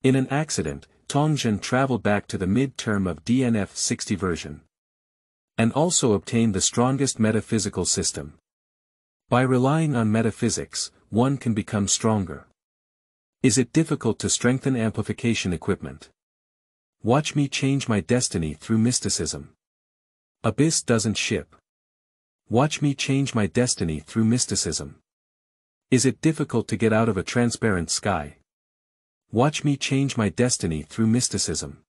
In an accident, Tongzhen traveled back to the mid-term of DNF 60 version. And also obtained the strongest metaphysical system. By relying on metaphysics, one can become stronger. Is it difficult to strengthen amplification equipment? Watch me change my destiny through mysticism. Abyss doesn't ship. Watch me change my destiny through mysticism. Is it difficult to get out of a transparent sky? Watch me change my destiny through mysticism.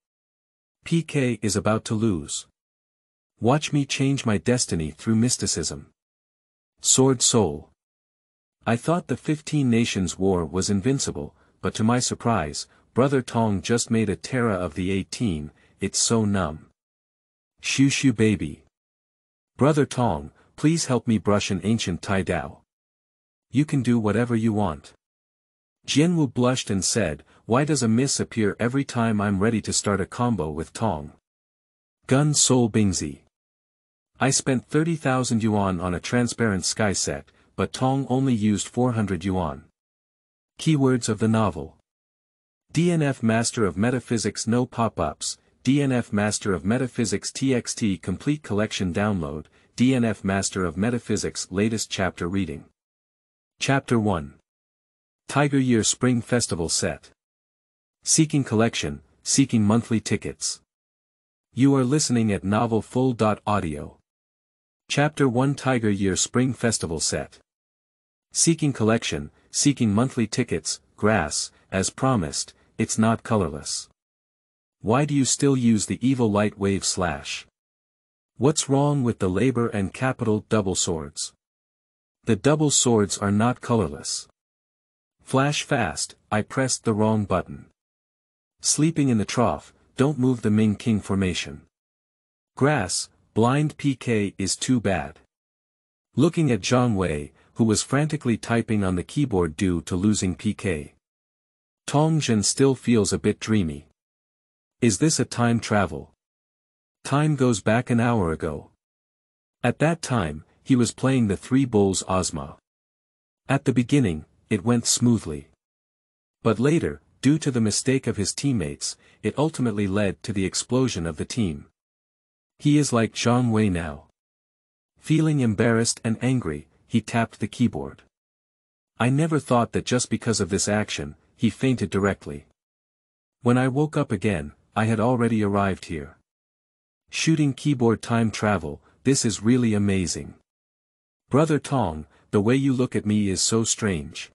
PK is about to lose. Watch me change my destiny through mysticism. Sword Soul. I thought the 15 Nations War was invincible, but to my surprise, Brother Tong just made a Terra of the 18, it's so numb. Shoo shoo baby. Brother Tong, please help me brush an ancient Tai Dao. You can do whatever you want. Jianwu blushed and said, why does a miss appear every time I'm ready to start a combo with Tong? Gun Soul Bingzi. I spent 30,000 yuan on a transparent sky set, but Tong only used 400 yuan. Keywords of the novel. DNF Master of Metaphysics No Pop-Ups, DNF Master of Metaphysics TXT Complete Collection Download, DNF Master of Metaphysics Latest Chapter Reading. Chapter 1. Tiger Year Spring Festival Set. Seeking Collection, Seeking Monthly Tickets. You are listening at novelfull.audio. Chapter 1 Tiger Year Spring Festival Set. Seeking Collection, Seeking Monthly Tickets, Grass, as promised, it's not colorless. Why do you still use the evil light wave slash? What's wrong with the labor and capital double swords? The double swords are not colorless. Flash fast, I pressed the wrong button. Sleeping in the trough, don't move the Ming King formation. Grass, blind PK is too bad. Looking at Zhang Wei, who was frantically typing on the keyboard due to losing PK. Tongzhen still feels a bit dreamy. Is this a time travel? Time goes back an hour ago. At that time, he was playing the Three Bulls Ozma. At the beginning, it went smoothly. But later, due to the mistake of his teammates, it ultimately led to the explosion of the team. He is like Zhang Wei now. Feeling embarrassed and angry, he tapped the keyboard. I never thought that just because of this action, he fainted directly. When I woke up again, I had already arrived here. Shooting keyboard time travel, this is really amazing. Brother Tong, the way you look at me is so strange.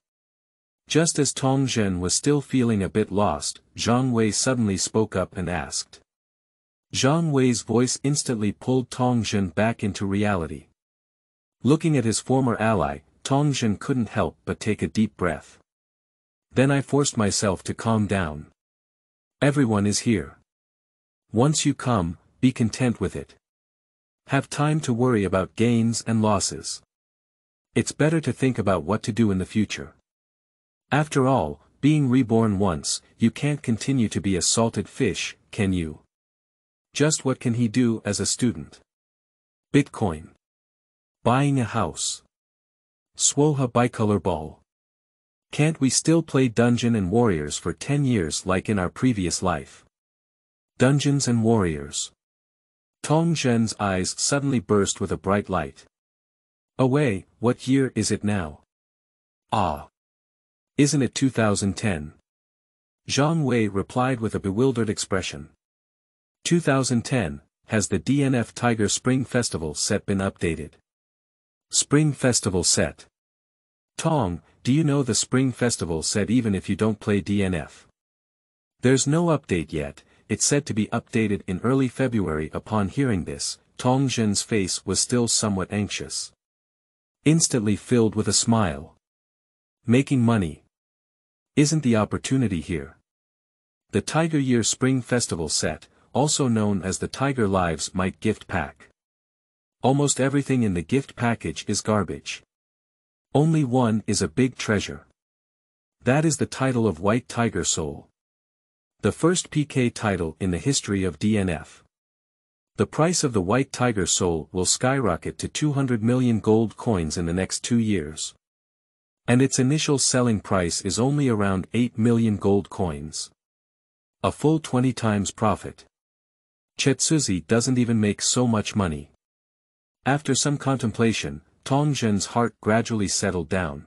Just as Tongzhen was still feeling a bit lost, Zhang Wei suddenly spoke up and asked. Zhang Wei's voice instantly pulled Tongzhen back into reality. Looking at his former ally, Tongzhen couldn't help but take a deep breath. Then I forced myself to calm down. Everyone is here. Once you come, be content with it. Have time to worry about gains and losses. It's better to think about what to do in the future. After all, being reborn once, you can't continue to be a salted fish, can you? Just what can he do as a student? Bitcoin. Buying a house. Swoha bicolor ball. Can't we still play Dungeon and Warriors for 10 years like in our previous life? Dungeons and Warriors. Tongzhen's eyes suddenly burst with a bright light. Away, what year is it now? Ah. Isn't it 2010? Zhang Wei replied with a bewildered expression. 2010, has the DNF Tiger Spring Festival set been updated? Spring Festival set. Tong, do you know the Spring Festival set even if you don't play DNF? There's no update yet, it's said to be updated in early February. Upon hearing this, Tongzhen's face was still somewhat anxious. Instantly filled with a smile. Making money. Isn't the opportunity here? The Tiger Year Spring Festival set, also known as the Tiger Lives Might gift pack. Almost everything in the gift package is garbage. Only one is a big treasure. That is the title of White Tiger Soul. The first PK title in the history of DNF. The price of the White Tiger Soul will skyrocket to 200 million gold coins in the next 2 years. And its initial selling price is only around 8 million gold coins. A full 20 times profit. Chetsuzi doesn't even make so much money. After some contemplation, Tongzhen's heart gradually settled down.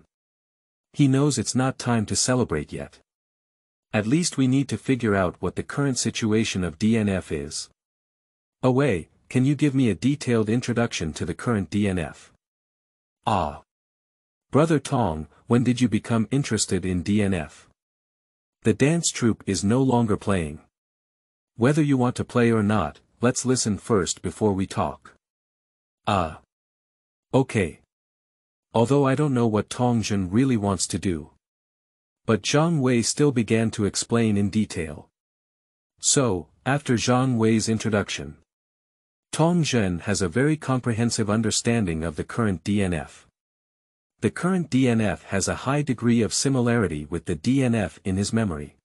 He knows it's not time to celebrate yet. At least we need to figure out what the current situation of DNF is. Away, can you give me a detailed introduction to the current DNF? Ah. Brother Tong, when did you become interested in DNF? The dance troupe is no longer playing. Whether you want to play or not, let's listen first before we talk. Ah. Okay. Although I don't know what Tongzhen really wants to do. But Zhang Wei still began to explain in detail. So, after Zhang Wei's introduction, Tongzhen has a very comprehensive understanding of the current DNF. The current DNF has a high degree of similarity with the DNF in his memory.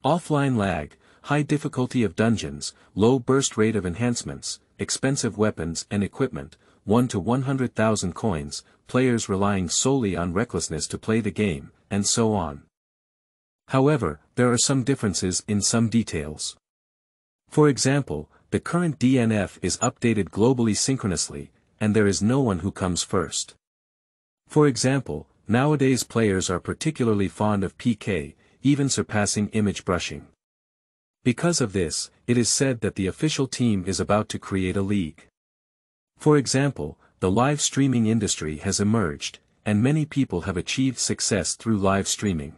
Offline lag, high difficulty of dungeons, low burst rate of enhancements, expensive weapons and equipment, 1 to 100,000 coins, players relying solely on recklessness to play the game, and so on. However, there are some differences in some details. For example, the current DNF is updated globally synchronously, and there is no one who comes first. For example, nowadays players are particularly fond of PK, even surpassing image brushing. Because of this, it is said that the official team is about to create a league. For example, the live streaming industry has emerged, and many people have achieved success through live streaming.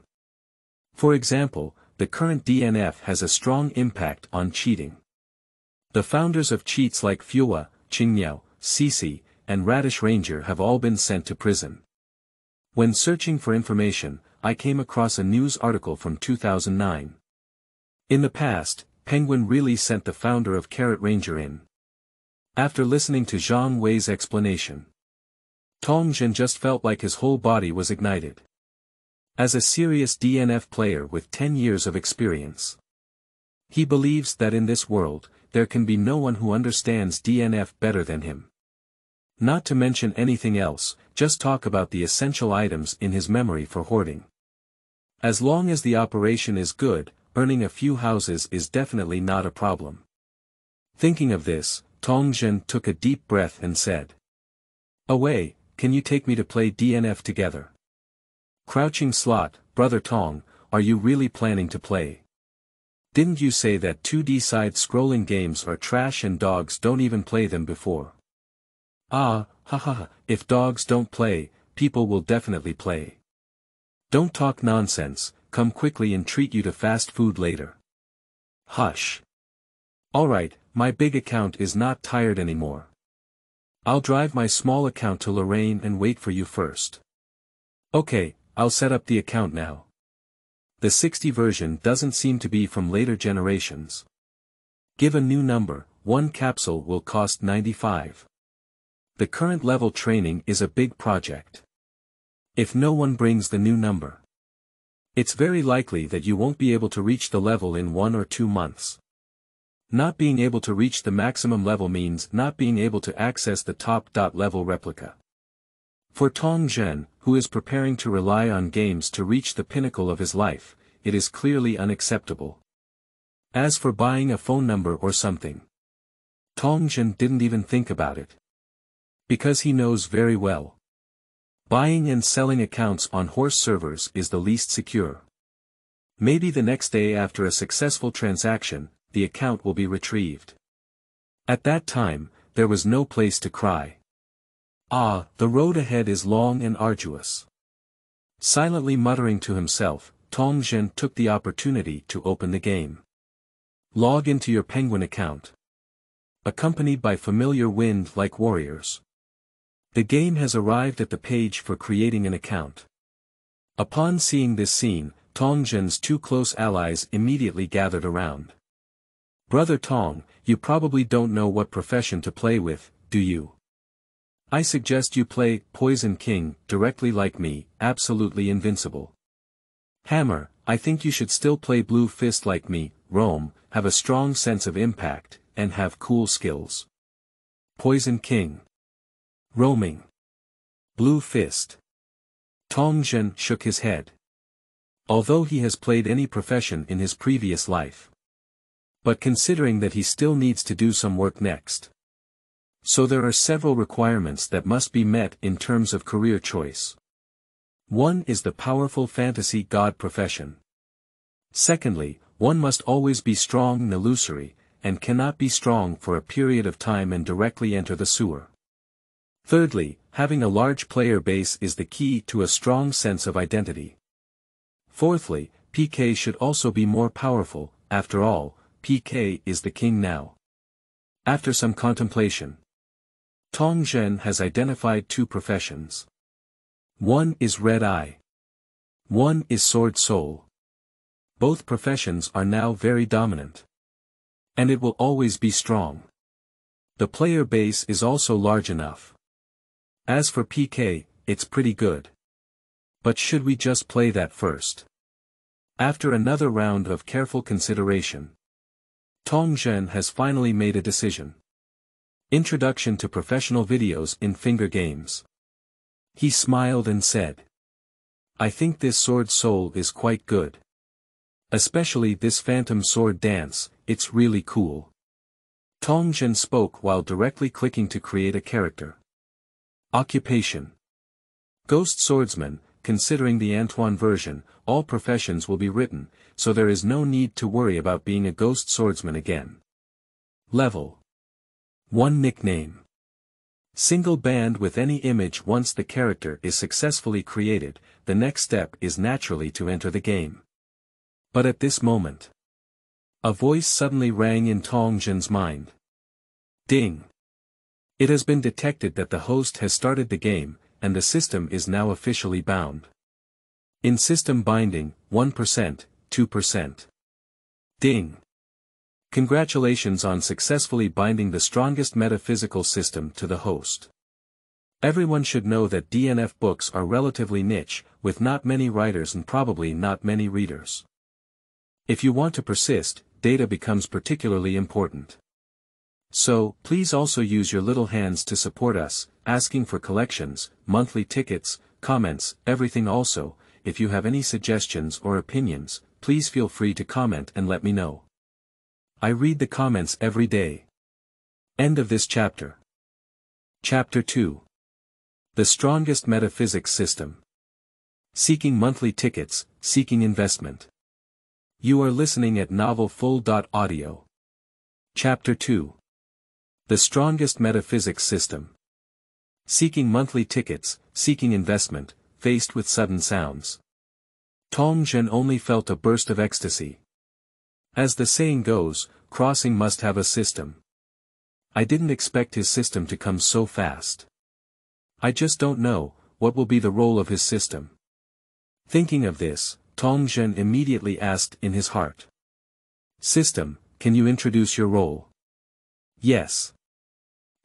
For example, the current DNF has a strong impact on cheating. The founders of cheats like Fua, Qingmiao, Cici, and Radish Ranger have all been sent to prison. When searching for information, I came across a news article from 2009. In the past, Penguin really sent the founder of Carrot Ranger in. After listening to Zhang Wei's explanation, Tongzhen just felt like his whole body was ignited. As a serious DNF player with 10 years of experience, he believes that in this world, there can be no one who understands DNF better than him. Not to mention anything else, just talk about the essential items in his memory for hoarding. As long as the operation is good, earning a few houses is definitely not a problem. Thinking of this, Tongzhen took a deep breath and said, "Away, can you take me to play DNF together?" Crouching slot, Brother Tong, are you really planning to play? Didn't you say that 2D side-scrolling games are trash and dogs don't even play them before? Ah, haha, if dogs don't play, people will definitely play. Don't talk nonsense, come quickly and treat you to fast food later. Hush. Alright, my big account is not tired anymore. I'll drive my small account to Lorraine and wait for you first. Okay, I'll set up the account now. The 60 version doesn't seem to be from later generations. Give a new number, one capsule will cost 95. The current level training is a big project. If no one brings the new number, it's very likely that you won't be able to reach the level in 1 or 2 months. Not being able to reach the maximum level means not being able to access the top level replica. For Tongzhen, who is preparing to rely on games to reach the pinnacle of his life, it is clearly unacceptable. As for buying a phone number or something, Tongzhen didn't even think about it. Because he knows very well, buying and selling accounts on horse servers is the least secure. Maybe the next day after a successful transaction, the account will be retrieved. At that time, there was no place to cry. Ah, the road ahead is long and arduous. Silently muttering to himself, Tongzhen took the opportunity to open the game. Log into your Penguin account. Accompanied by familiar wind-like warriors, the game has arrived at the page for creating an account. Upon seeing this scene, Tongzhen's 2 close allies immediately gathered around. Brother Tong, you probably don't know what profession to play with, do you? I suggest you play Poison King, directly like me, absolutely invincible. Hammer, I think you should still play Blue Fist like me, roam, have a strong sense of impact, and have cool skills. Poison King. Roaming. Blue Fist. Tongzhen shook his head. although he has played any profession in his previous life. But considering that he still needs to do some work next. So there are several requirements that must be met in terms of career choice. One is the powerful fantasy god profession. Secondly, one must always be strong and illusory, and cannot be strong for a period of time and directly enter the sewer. Thirdly, having a large player base is the key to a strong sense of identity. Fourthly, PK should also be more powerful, after all, PK is the king now. After some contemplation, Tong Zhen has identified two professions. One is Red Eye. One is Sword Soul. Both professions are now very dominant. And it will always be strong. The player base is also large enough. As for PK, it's pretty good. But should we just play that first? After another round of careful consideration, Tong Zhen has finally made a decision. Introduction to professional videos in finger games. He smiled and said, I think this Sword Soul is quite good. Especially this Phantom Sword Dance, it's really cool. Tong Zhen spoke while directly clicking to create a character. Occupation. Ghost Swordsman. Considering the Antoine version, all professions will be written, so there is no need to worry about being a ghost swordsman again. Level 1. Nickname. Single band with any image. Once the character is successfully created, the next step is naturally to enter the game. But at this moment, a voice suddenly rang in Tong Zhen's mind. Ding! It has been detected that the host has started the game, and the system is now officially bound. In system binding, 1%, 2%. Ding! Congratulations on successfully binding the strongest metaphysical system to the host. Everyone should know that DNF books are relatively niche, with not many writers and probably not many readers. If you want to persist, data becomes particularly important. So, please also use your little hands to support us, asking for collections, monthly tickets, comments, everything. Also, if you have any suggestions or opinions, please feel free to comment and let me know. I read the comments every day. End of this chapter. Chapter 2. The Strongest Metaphysics System. Seeking monthly tickets, seeking investment. You are listening at novelfull.audio. Chapter 2. The Strongest Metaphysics System. Seeking monthly tickets, seeking investment, faced with sudden sounds. Tong Zhen only felt a burst of ecstasy. As the saying goes, crossing must have a system. I didn't expect his system to come so fast. I just don't know, what will be the role of his system. Thinking of this, Tong Zhen immediately asked in his heart. System, can you introduce your role? Yes.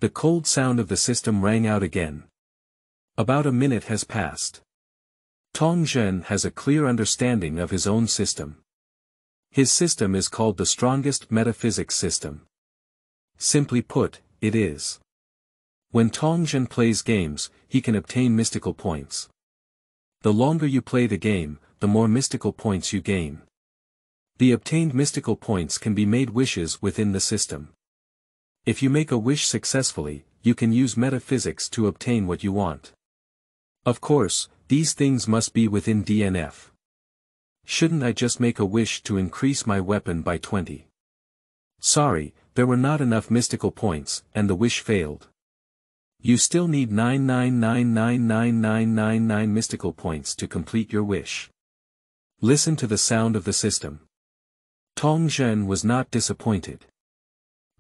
The cold sound of the system rang out again. About a minute has passed. Tong Zhen has a clear understanding of his own system. His system is called the Strongest Metaphysics System. Simply put, it is. When Tong Zhen plays games, he can obtain mystical points. The longer you play the game, the more mystical points you gain. The obtained mystical points can be made wishes within the system. If you make a wish successfully, you can use metaphysics to obtain what you want. Of course, these things must be within DNF. Shouldn't I just make a wish to increase my weapon by 20? Sorry, there were not enough mystical points, and the wish failed. You still need 9999999 mystical points to complete your wish. Listen to the sound of the system. Tong Zhen was not disappointed.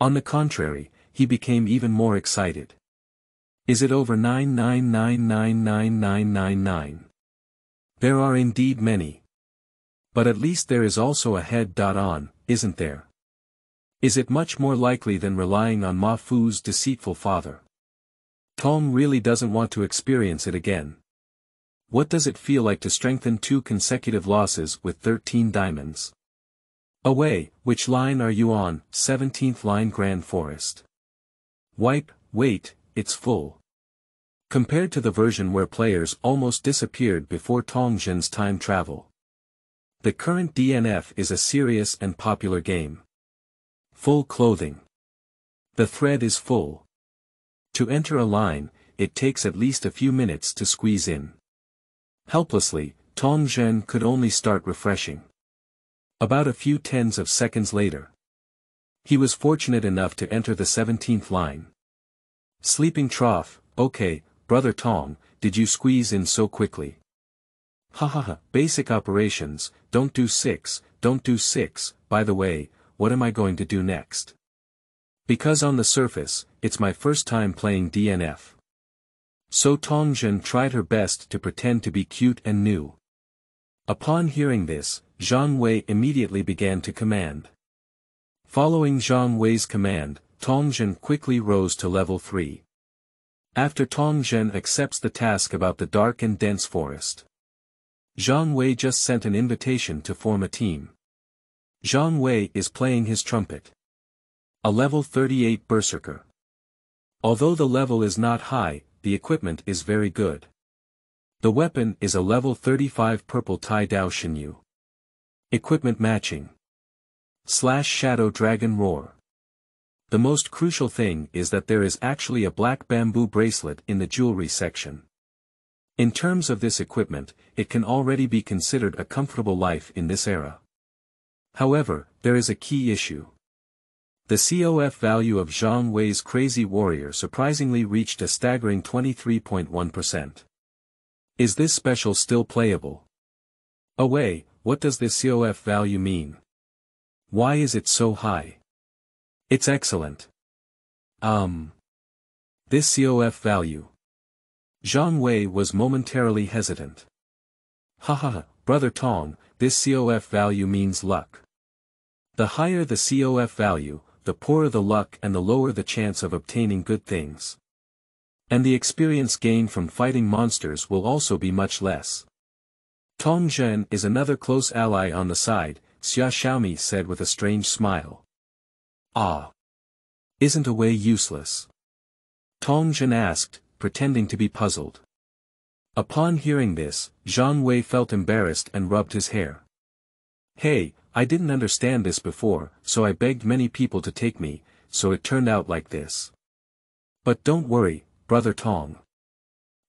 On the contrary, he became even more excited. Is it over 9999999? There are indeed many. But at least there is also a head on, isn't there? Is it much more likely than relying on Ma Fu's deceitful father? Tong really doesn't want to experience it again. What does it feel like to strengthen 2 consecutive losses with 13 diamonds? Away, which line are you on? 17th line Grand Forest. Wipe, wait, it's full. Compared to the version where players almost disappeared before Tong Zhen's time travel. The current DNF is a serious and popular game. Full clothing. The thread is full. To enter a line, it takes at least a few minutes to squeeze in. Helplessly, Tong Zhen could only start refreshing. About a few tens of seconds later, he was fortunate enough to enter the 17th line. Sleeping trough, okay, brother Tong, did you squeeze in so quickly? Hahaha, basic operations, don't do 6, by the way, what am I going to do next? Because on the surface, it's my first time playing DNF. So Tong Zhen tried her best to pretend to be cute and new. Upon hearing this, Zhang Wei immediately began to command. Following Zhang Wei's command, Tong Zhen quickly rose to level 3. After Tong Zhen accepts the task about the dark and dense forest, Zhang Wei just sent an invitation to form a team. Zhang Wei is playing his trumpet. A level 38 berserker. Although the level is not high, the equipment is very good. The weapon is a level 35 purple Tai Dao Shinyu. Equipment matching. Shadow Dragon Roar. The most crucial thing is that there is actually a black bamboo bracelet in the jewelry section. In terms of this equipment, it can already be considered a comfortable life in this era. However, there is a key issue. The COF value of Zhang Wei's Crazy Warrior surprisingly reached a staggering 23.1%. Is this special still playable? Away, what does this COF value mean? Why is it so high? It's excellent. This COF value. Zhang Wei was momentarily hesitant. Hahaha, brother Tong, this COF value means luck. The higher the COF value, the poorer the luck and the lower the chance of obtaining good things. And the experience gained from fighting monsters will also be much less. Tong Zhen is another close ally on the side, Xia Xiaomi said with a strange smile. Ah. Isn't a way useless? Tong Zhen asked, pretending to be puzzled. Upon hearing this, Zhang Wei felt embarrassed and rubbed his hair. Hey, I didn't understand this before, so I begged many people to take me, so it turned out like this. But don't worry, brother Tong.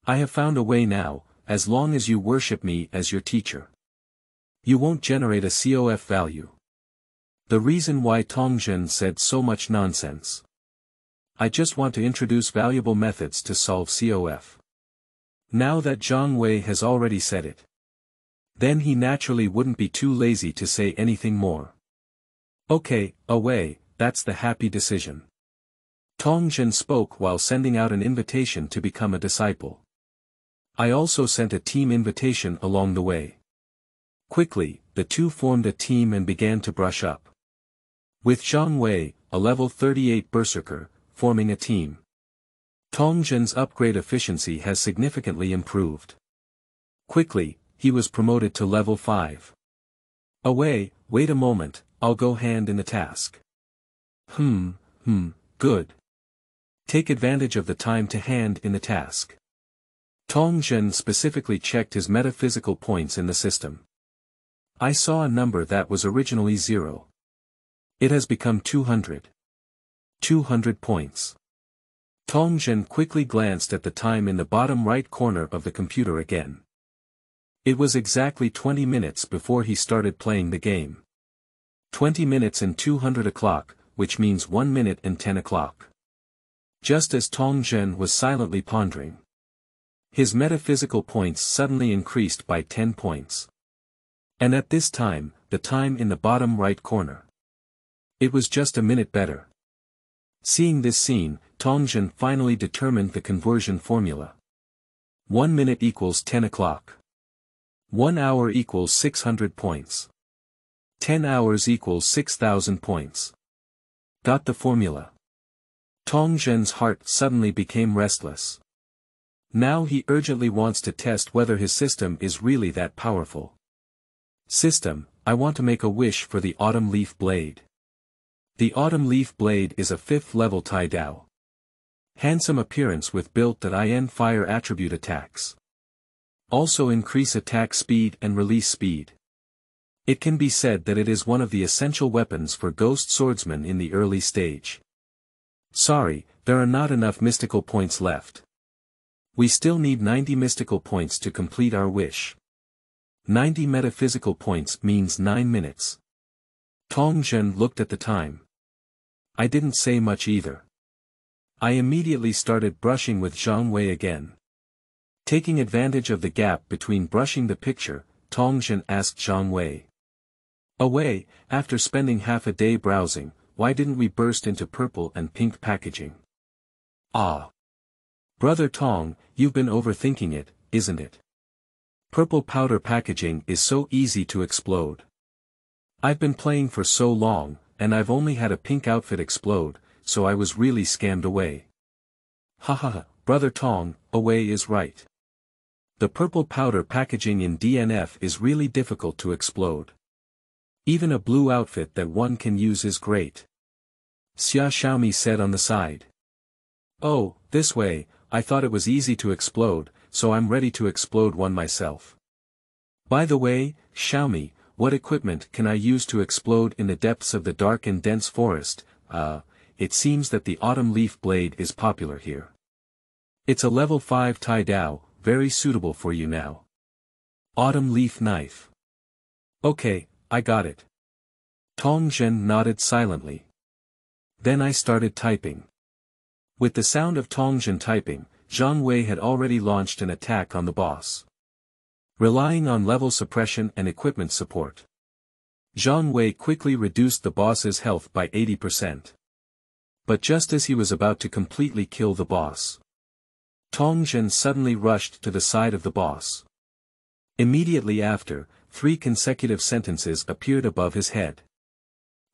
I have found a way now, as long as you worship me as your teacher. You won't generate a COF value. The reason why Tong Zhen said so much nonsense. I just want to introduce valuable methods to solve COF. Now that Zhang Wei has already said it, then he naturally wouldn't be too lazy to say anything more. Okay, away, that's the happy decision. Tong Zhen spoke while sending out an invitation to become a disciple. I also sent a team invitation along the way. Quickly, the two formed a team and began to brush up. With Zhang Wei, a level 38 berserker, forming a team. Tong Zhen's upgrade efficiency has significantly improved. Quickly, he was promoted to level 5. Away, wait a moment, I'll go hand in the task. Good. Take advantage of the time to hand in the task. Tong Zhen specifically checked his metaphysical points in the system. I saw a number that was originally 0. It has become 200. 200 points. Tong Zhen quickly glanced at the time in the bottom right corner of the computer again. It was exactly 20 minutes before he started playing the game. 20 minutes and 200 o'clock, which means 1 minute and 10 o'clock. Just as Tong Zhen was silently pondering, his metaphysical points suddenly increased by 10 points. And at this time, the time in the bottom right corner. It was just a minute better. Seeing this scene, Tong Zhen finally determined the conversion formula. 1 minute equals 10 o'clock. 1 hour equals 600 points. 10 hours equals 6,000 points. Got the formula. Tong Zhen's heart suddenly became restless. Now he urgently wants to test whether his system is really that powerful. System, I want to make a wish for the Autumn Leaf Blade. The Autumn Leaf Blade is a 5th level Tai Dao. Handsome appearance with built-in fire attribute attacks. Also increase attack speed and release speed. It can be said that it is one of the essential weapons for ghost swordsmen in the early stage. Sorry, there are not enough mystical points left. We still need 90 mystical points to complete our wish. 90 metaphysical points means 9 minutes. Tongzhen looked at the time. I didn't say much either. I immediately started brushing with Zhang Wei again. Taking advantage of the gap between brushing the picture, Tongzhen asked Zhang Wei. Away, after spending half a day browsing, why didn't we burst into purple and pink packaging? Ah. Brother Tong, you've been overthinking it, isn't it? Purple powder packaging is so easy to explode. I've been playing for so long, and I've only had a pink outfit explode, so I was really scammed away. Haha, Brother Tong, Away is right. The purple powder packaging in DNF is really difficult to explode. Even a blue outfit that one can use is great. Xia Xiaomi said on the side. Oh, this way, I thought it was easy to explode, so I'm ready to explode one myself. By the way, Xiaomi, what equipment can I use to explode in the depths of the dark and dense forest? It seems that the autumn leaf blade is popular here. It's a level 5 Tai Dao, very suitable for you now. Autumn leaf knife. Okay, I got it. Tongzhen nodded silently. Then I started typing. With the sound of Tongzhen typing, Zhang Wei had already launched an attack on the boss. Relying on level suppression and equipment support, Zhang Wei quickly reduced the boss's health by 80%. But just as he was about to completely kill the boss, Tongzhen suddenly rushed to the side of the boss. Immediately after, 3 consecutive sentences appeared above his head.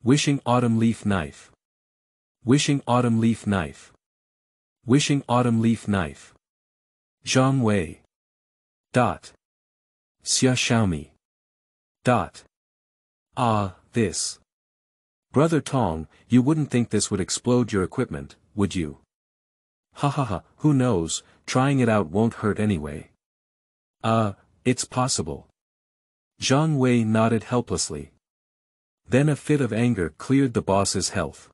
Wishing autumn leaf knife. Wishing autumn leaf knife. Wishing autumn leaf knife. Zhang Wei. Dot. Xia Xiaomi. Dot. Ah, this. Brother Tong, you wouldn't think this would explode your equipment, would you? Hahaha, who knows, trying it out won't hurt anyway. It's possible. Zhang Wei nodded helplessly. Then a fit of anger cleared the boss's health.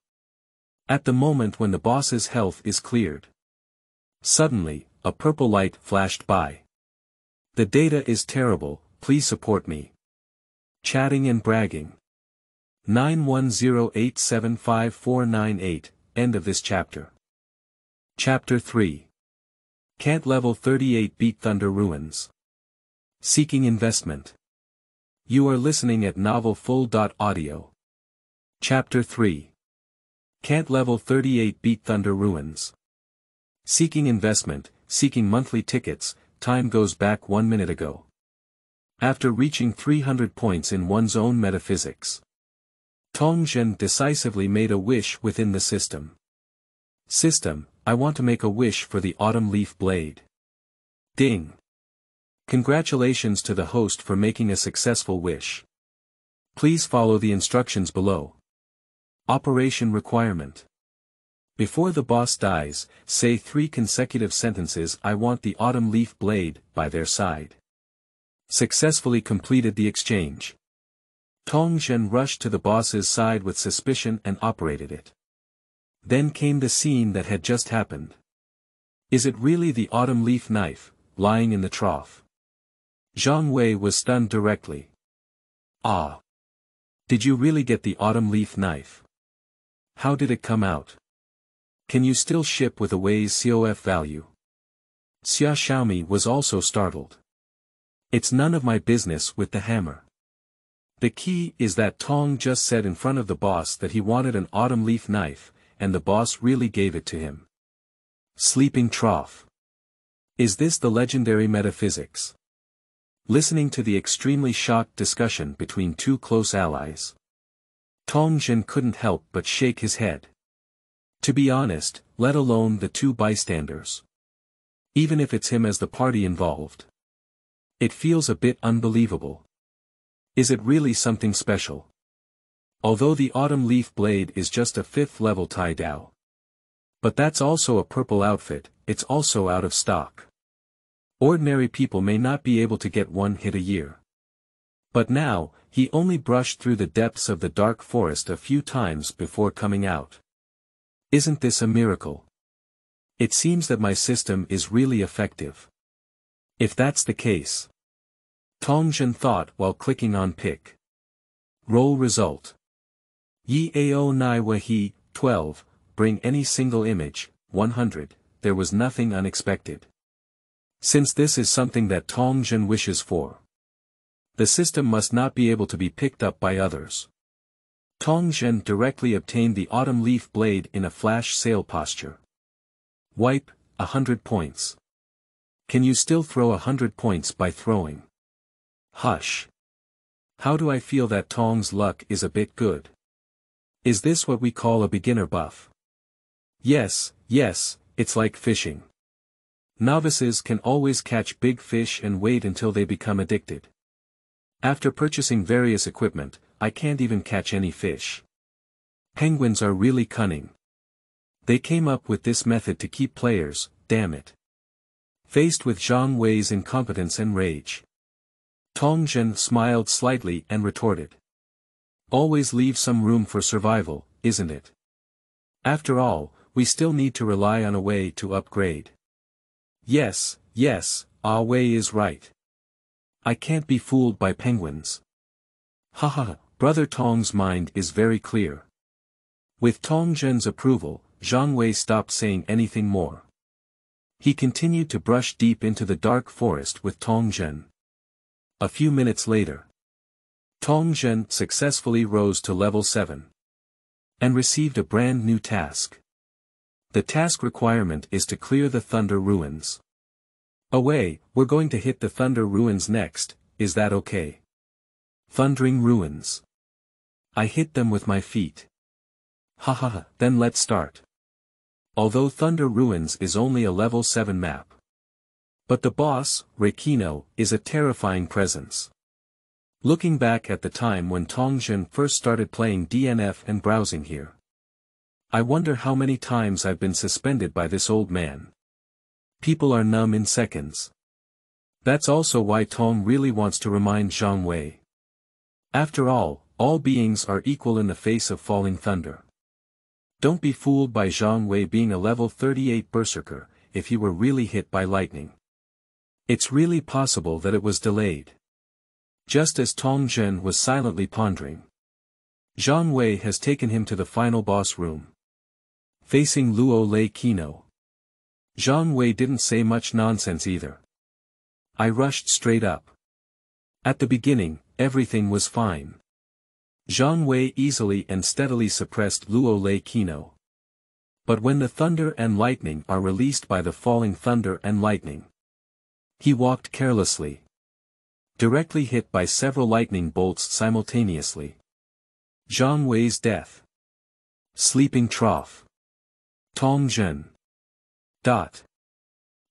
At the moment when the boss's health is cleared, suddenly, a purple light flashed by. The data is terrible, please support me. Chatting and bragging. 910875498, end of this chapter. Chapter 3. Can't level 38 beat Thunder Ruins. Seeking investment. You are listening at novelfull.audio. Chapter 3. Can't level 38 beat Thunder Ruins. Seeking investment, seeking monthly tickets, time goes back 1 minute ago. After reaching 300 points in one's own metaphysics, Tongzhen decisively made a wish within the system. System, I want to make a wish for the autumn leaf blade. Ding. Congratulations to the host for making a successful wish. Please follow the instructions below. Operation requirement. Before the boss dies, say 3 consecutive sentences I want the autumn leaf blade, by their side. Successfully completed the exchange. Tongzhen rushed to the boss's side with suspicion and operated it. Then came the scene that had just happened. Is it really the autumn leaf knife, lying in the trough? Zhang Wei was stunned directly. Ah! Did you really get the autumn leaf knife? How did it come out? Can you still ship with Away's COF value? Xia Xiaomi was also startled. It's none of my business with the hammer. The key is that Tong just said in front of the boss that he wanted an autumn leaf knife, and the boss really gave it to him. Sleeping trough. Is this the legendary metaphysics? Listening to the extremely shocked discussion between 2 close allies, Tongzhen couldn't help but shake his head. To be honest, let alone the 2 bystanders. Even if it's him as the party involved, it feels a bit unbelievable. Is it really something special? Although the autumn leaf blade is just a 5th level Tai Dao. But that's also a purple outfit, it's also out of stock. Ordinary people may not be able to get 1 hit a year. But now, he only brushed through the depths of the dark forest a few times before coming out. Isn't this a miracle? It seems that my system is really effective. If that's the case. Tongzhen thought while clicking on pick. Roll result. Yi Ao Nai Wahi, 12, bring any single image, 100, there was nothing unexpected. Since this is something that Tongzhen wishes for, the system must not be able to be picked up by others. Tongzhen directly obtained the autumn leaf blade in a flash sale posture. Wipe, 100 points. Can you still throw 100 points by throwing? Hush. How do I feel that Tong's luck is a bit good? Is this what we call a beginner buff? Yes, it's like fishing. Novices can always catch big fish and wait until they become addicted. After purchasing various equipment, I can't even catch any fish. Penguins are really cunning. They came up with this method to keep players, damn it. Faced with Zhang Wei's incompetence and rage, Tongzhen smiled slightly and retorted. Always leave some room for survival, isn't it? After all, we still need to rely on a way to upgrade. Yes, Ah Wei is right. I can't be fooled by penguins. Haha, Brother Tong's mind is very clear. With Tongzhen's approval, Zhang Wei stopped saying anything more. He continued to brush deep into the dark forest with Tongzhen. A few minutes later, Tongzhen successfully rose to level 7. And received a brand new task. The task requirement is to clear the Thunder Ruins. Away, we're going to hit the Thunder Ruins next, is that okay? Thundering Ruins. I hit them with my feet. Haha, then let's start. Although Thunder Ruins is only a level 7 map. But the boss, Lecano, is a terrifying presence. Looking back at the time when Tongzhen first started playing DNF and browsing here, I wonder how many times I've been suspended by this old man. People are numb in seconds. That's also why Tong really wants to remind Zhang Wei. After all beings are equal in the face of falling thunder. Don't be fooled by Zhang Wei being a level 38 berserker, if he were really hit by lightning. It's really possible that it was delayed. Just as Tongzhen was silently pondering, Zhang Wei has taken him to the final boss room. Facing Luo Lecano, Zhang Wei didn't say much nonsense either. I rushed straight up. At the beginning, everything was fine. Zhang Wei easily and steadily suppressed Luo Lecano. But when the thunder and lightning are released by the falling thunder and lightning, he walked carelessly. Directly hit by several lightning bolts simultaneously. Zhang Wei's death. Sleeping trough. Tongzhen.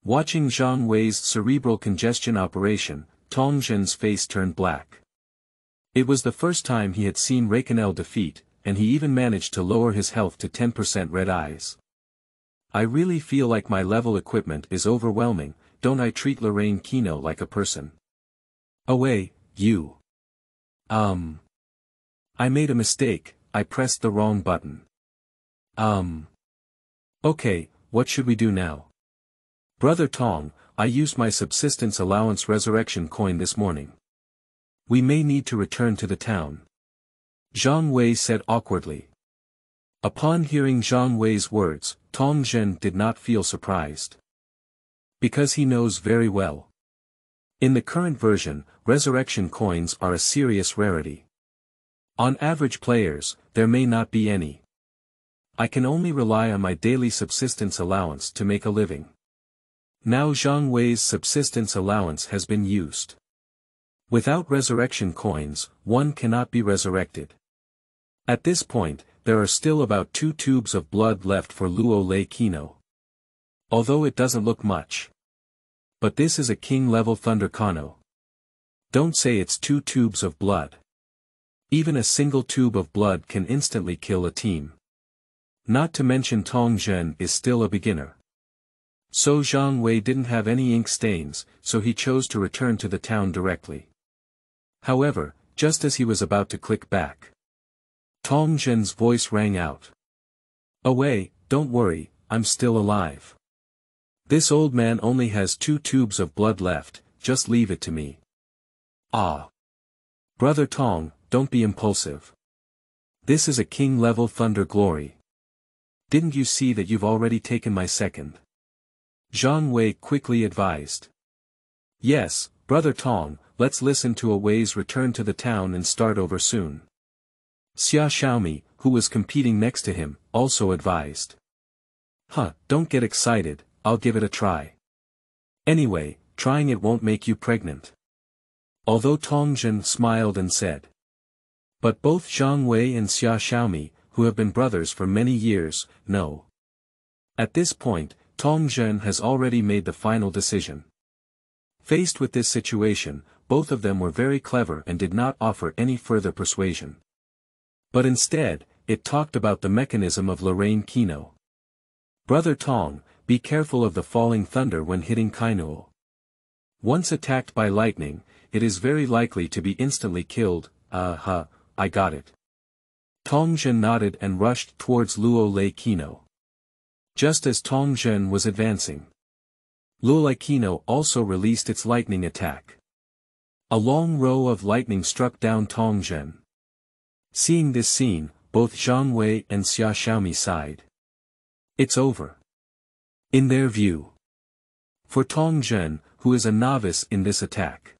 Watching Zhang Wei's cerebral congestion operation, Tongzhen's face turned black. It was the first time he had seen Lecano defeat, and he even managed to lower his health to 10% red eyes. I really feel like my level equipment is overwhelming, don't I treat Lecano like a person? Away, you. I made a mistake, I pressed the wrong button. Okay, what should we do now? Brother Tong, I used my subsistence allowance resurrection coin this morning. We may need to return to the town. Zhang Wei said awkwardly. Upon hearing Zhang Wei's words, Tongzhen did not feel surprised. Because he knows very well. In the current version, resurrection coins are a serious rarity. On average players, there may not be any. I can only rely on my daily subsistence allowance to make a living. Now Zhang Wei's subsistence allowance has been used. Without resurrection coins, one cannot be resurrected. At this point, there are still about 2 tubes of blood left for Luo Lecano. Although it doesn't look much. But this is a king-level Thunder Kano. Don't say it's 2 tubes of blood. Even a single tube of blood can instantly kill a team. Not to mention Tongzhen is still a beginner. So Zhang Wei didn't have any ink stains, so he chose to return to the town directly. However, just as he was about to click back, Tong Zhen's voice rang out. "Away, don't worry, I'm still alive. This old man only has 2 tubes of blood left, just leave it to me." "Ah. Brother Tong, don't be impulsive. This is a king-level thunder glory. Didn't you see that you've already taken my second?" Zhang Wei quickly advised. "Yes, Brother Tong, let's listen to a Wei's return to the town and start over soon." Xia Xiaomi, who was competing next to him, also advised. Don't get excited, I'll give it a try. Anyway, trying it won't make you pregnant." Although Tong Zhen smiled and said. But both Zhang Wei and Xia Xiaomi, who have been brothers for many years, know. At this point, Tong Zhen has already made the final decision. Faced with this situation, both of them were very clever and did not offer any further persuasion. But instead, it talked about the mechanism of Lorraine Kino. "Brother Tong, be careful of the falling thunder when hitting Kainul. Once attacked by lightning, it is very likely to be instantly killed." I got it." Tong Zhen nodded and rushed towards Luo Lei Kino. Just as Tong Zhen was advancing, Luo Lei Kino also released its lightning attack. A long row of lightning struck down Tong Zhen. Seeing this scene, both Zhang Wei and Xia Xiaomi sighed. It's over. In their view. For Tong Zhen, who is a novice in this attack,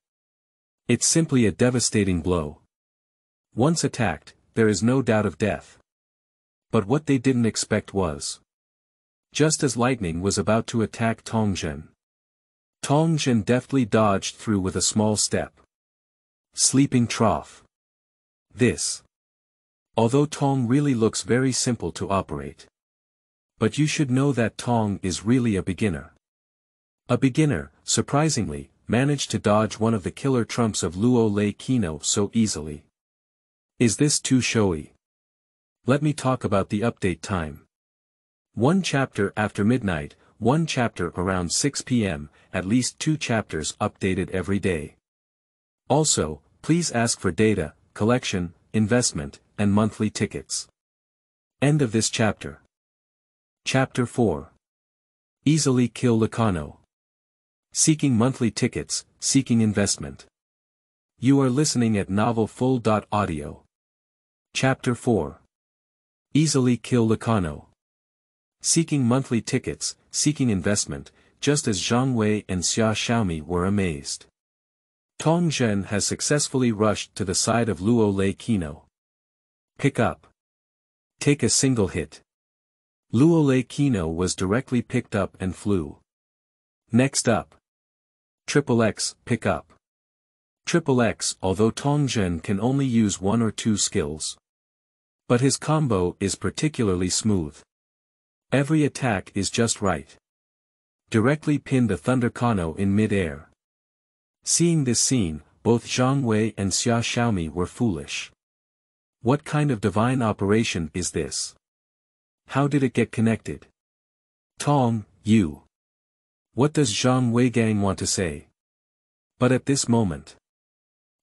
it's simply a devastating blow. Once attacked, there is no doubt of death. But what they didn't expect was, just as lightning was about to attack Tong Zhen, deftly dodged through with a small step. Sleeping trough. This. Although Tong really looks very simple to operate. But you should know that Tong is really a beginner. A beginner, surprisingly, managed to dodge one of the killer trumps of Luo Lei Kino so easily. Is this too showy? Let me talk about the update time. 1 chapter after midnight, 1 chapter around 6 p.m., at least 2 chapters updated every day. Also, please ask for data, collection, investment, and monthly tickets. End of this chapter. Chapter 4. Easily Kill Lecano. Seeking monthly tickets, seeking investment. You are listening at novelfull.audio. Chapter 4. Easily Kill Lecano. Seeking monthly tickets, seeking investment, just as Zhang Wei and Xia Xiaomi were amazed. Tong Zhen has successfully rushed to the side of Luo Lei Kino. Pick up. Take a single hit. Luo Lei Kino was directly picked up and flew. Next up. XXX, pick up. XXX, although Tong Zhen can only use 1 or 2 skills. But his combo is particularly smooth. Every attack is just right. Directly pinned a Thunder Kano in mid-air. Seeing this scene, both Zhang Wei and Xia Xiaomi were foolish. What kind of divine operation is this? How did it get connected? Tong, you. What does Zhang Wei Gang want to say? But at this moment,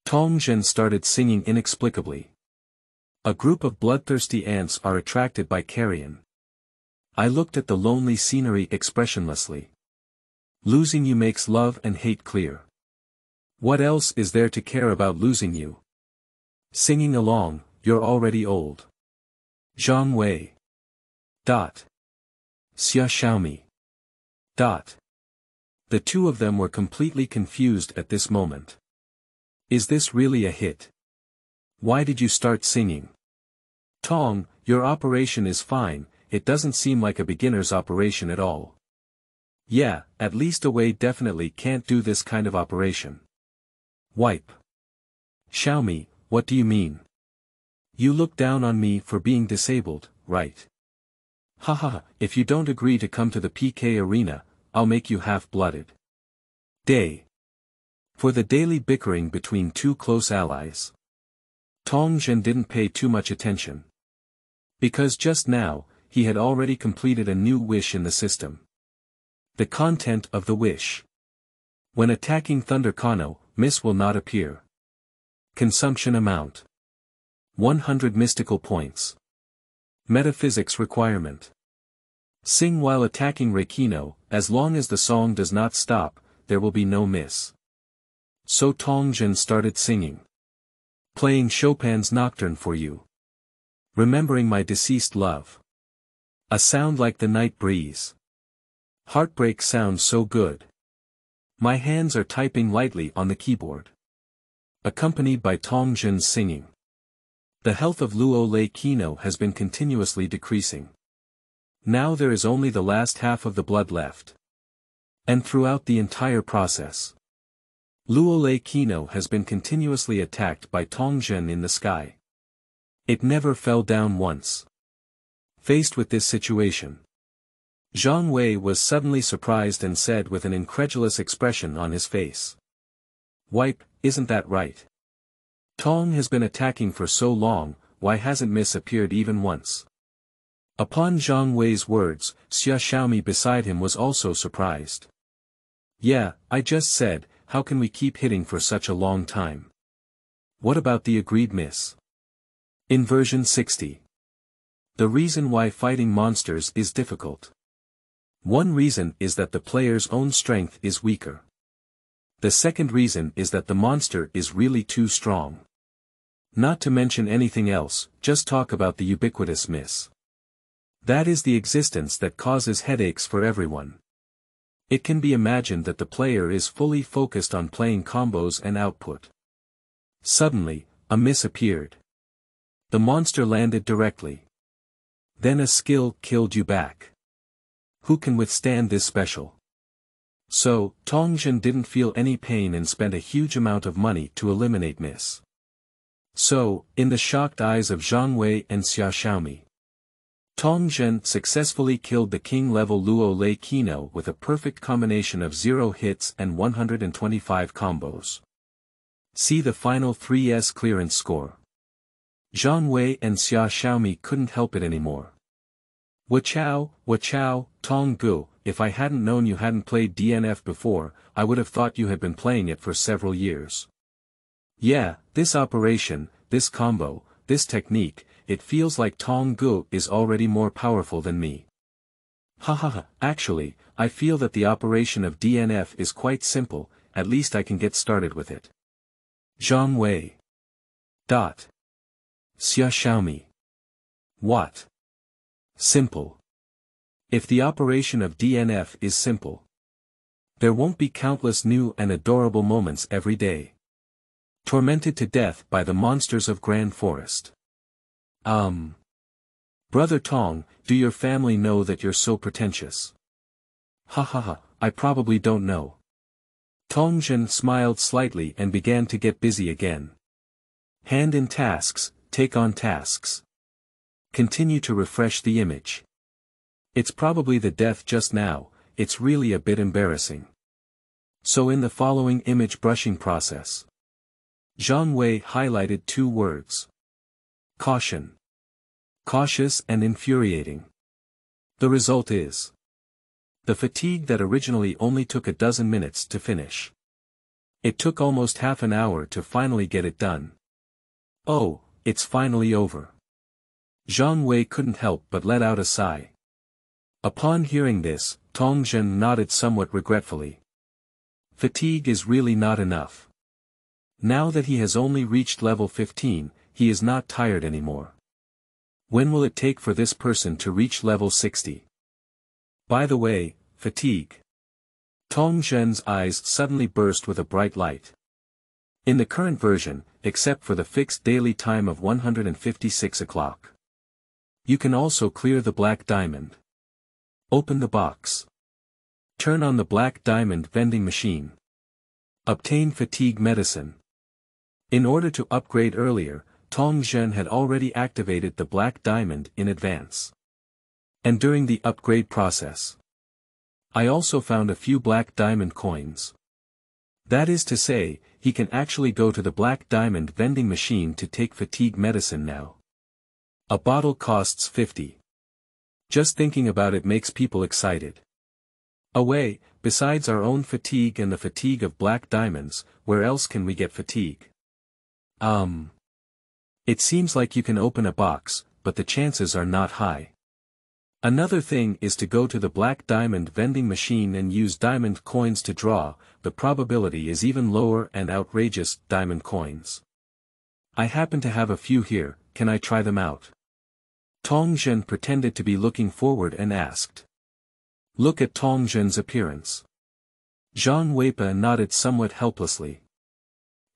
Tong Zhen started singing inexplicably. A group of bloodthirsty ants are attracted by carrion. I looked at the lonely scenery expressionlessly. Losing you makes love and hate clear. What else is there to care about losing you? Singing along, you're already old. Zhang Wei. Xia Xiaomi. The two of them were completely confused at this moment. Is this really a hit? Why did you start singing? Tong, your operation is fine, it doesn't seem like a beginner's operation at all. Yeah, at least a Wei definitely can't do this kind of operation. Wipe. Xiaomi, what do you mean? You look down on me for being disabled, right? Haha, if you don't agree to come to the PK arena, I'll make you half-blooded. Day. For the daily bickering between two close allies. Tong Zhen didn't pay too much attention. Because just now, he had already completed a new wish in the system. The content of the wish. When attacking Thunder Kano, Miss will not appear. Consumption amount. 100 mystical points. Metaphysics requirement. Sing while attacking Lecano, as long as the song does not stop, there will be no miss. So Tongjian started singing. Playing Chopin's Nocturne for you. Remembering my deceased love. A sound like the night breeze. Heartbreak sounds so good. My hands are typing lightly on the keyboard. Accompanied by Tongjian's singing. The health of Luo Lecano has been continuously decreasing. Now there is only the last half of the blood left. And throughout the entire process, Luo Lecano has been continuously attacked by Tongjian in the sky. It never fell down once. Faced with this situation, Zhang Wei was suddenly surprised and said with an incredulous expression on his face. Wipe, isn't that right? Tong has been attacking for so long, why hasn't Miss appeared even once? Upon Zhang Wei's words, Xia Xiaomi beside him was also surprised. Yeah, I just said, how can we keep hitting for such a long time? What about the agreed miss? In version 60. The reason why fighting monsters is difficult. One reason is that the player's own strength is weaker. The second reason is that the monster is really too strong. Not to mention anything else, just talk about the ubiquitous miss. That is the existence that causes headaches for everyone. It can be imagined that the player is fully focused on playing combos and output. Suddenly, a miss appeared. The monster landed directly. Then a skill killed you back. Who can withstand this special? So, Tongjian didn't feel any pain and spent a huge amount of money to eliminate miss. So, in the shocked eyes of Zhang Wei and Xia Xiaomi, Tongjian successfully killed the king-level Luo Lecano with a perfect combination of 0 hits and 125 combos. See the final 3S clearance score. Zhang Wei and Xia Xiaomi couldn't help it anymore. Wachow, Tong Gu, if I hadn't known you hadn't played DNF before, I would have thought you had been playing it for several years. Yeah, this operation, this combo, this technique, it feels like Tong Gu is already more powerful than me. Hahaha, actually, I feel that the operation of DNF is quite simple, at least I can get started with it. Zhang Wei. Xia Xiaomi. What? Simple. If the operation of DNF is simple, there won't be countless new and adorable moments every day. Tormented to death by the monsters of Grand Forest. Brother Tong, do your family know that you're so pretentious? Hahaha, I probably don't know. Tongjian smiled slightly and began to get busy again. Hand in tasks, take on tasks. Continue to refresh the image. It's probably the death just now, it's really a bit embarrassing. So in the following image brushing process, Zhang Wei highlighted 2 words. Caution. Cautious and infuriating. The result is the fatigue that originally only took a dozen minutes to finish. It took almost half an hour to finally get it done. Oh, it's finally over. Zhang Wei couldn't help but let out a sigh. Upon hearing this, Tongjian nodded somewhat regretfully. Fatigue is really not enough. Now that he has only reached level 15, he is not tired anymore. When will it take for this person to reach level 60? By the way, fatigue. Tongjian's eyes suddenly burst with a bright light. In the current version, except for the fixed daily time of 156 o'clock. You can also clear the black diamond. Open the box. Turn on the black diamond vending machine. Obtain fatigue medicine. In order to upgrade earlier, Tongjian had already activated the black diamond in advance. And during the upgrade process, I also found a few black diamond coins. That is to say, he can actually go to the black diamond vending machine to take fatigue medicine now. A bottle costs 50. Just thinking about it makes people excited. Away, besides our own fatigue and the fatigue of black diamonds, where else can we get fatigue? It seems like you can open a box, but the chances are not high. Another thing is to go to the black diamond vending machine and use diamond coins to draw, the probability is even lower and outrageous diamond coins. I happen to have a few here, can I try them out? Tong Zhen pretended to be looking forward and asked. Look at Tong Zhen's appearance. Zhang Weipa nodded somewhat helplessly.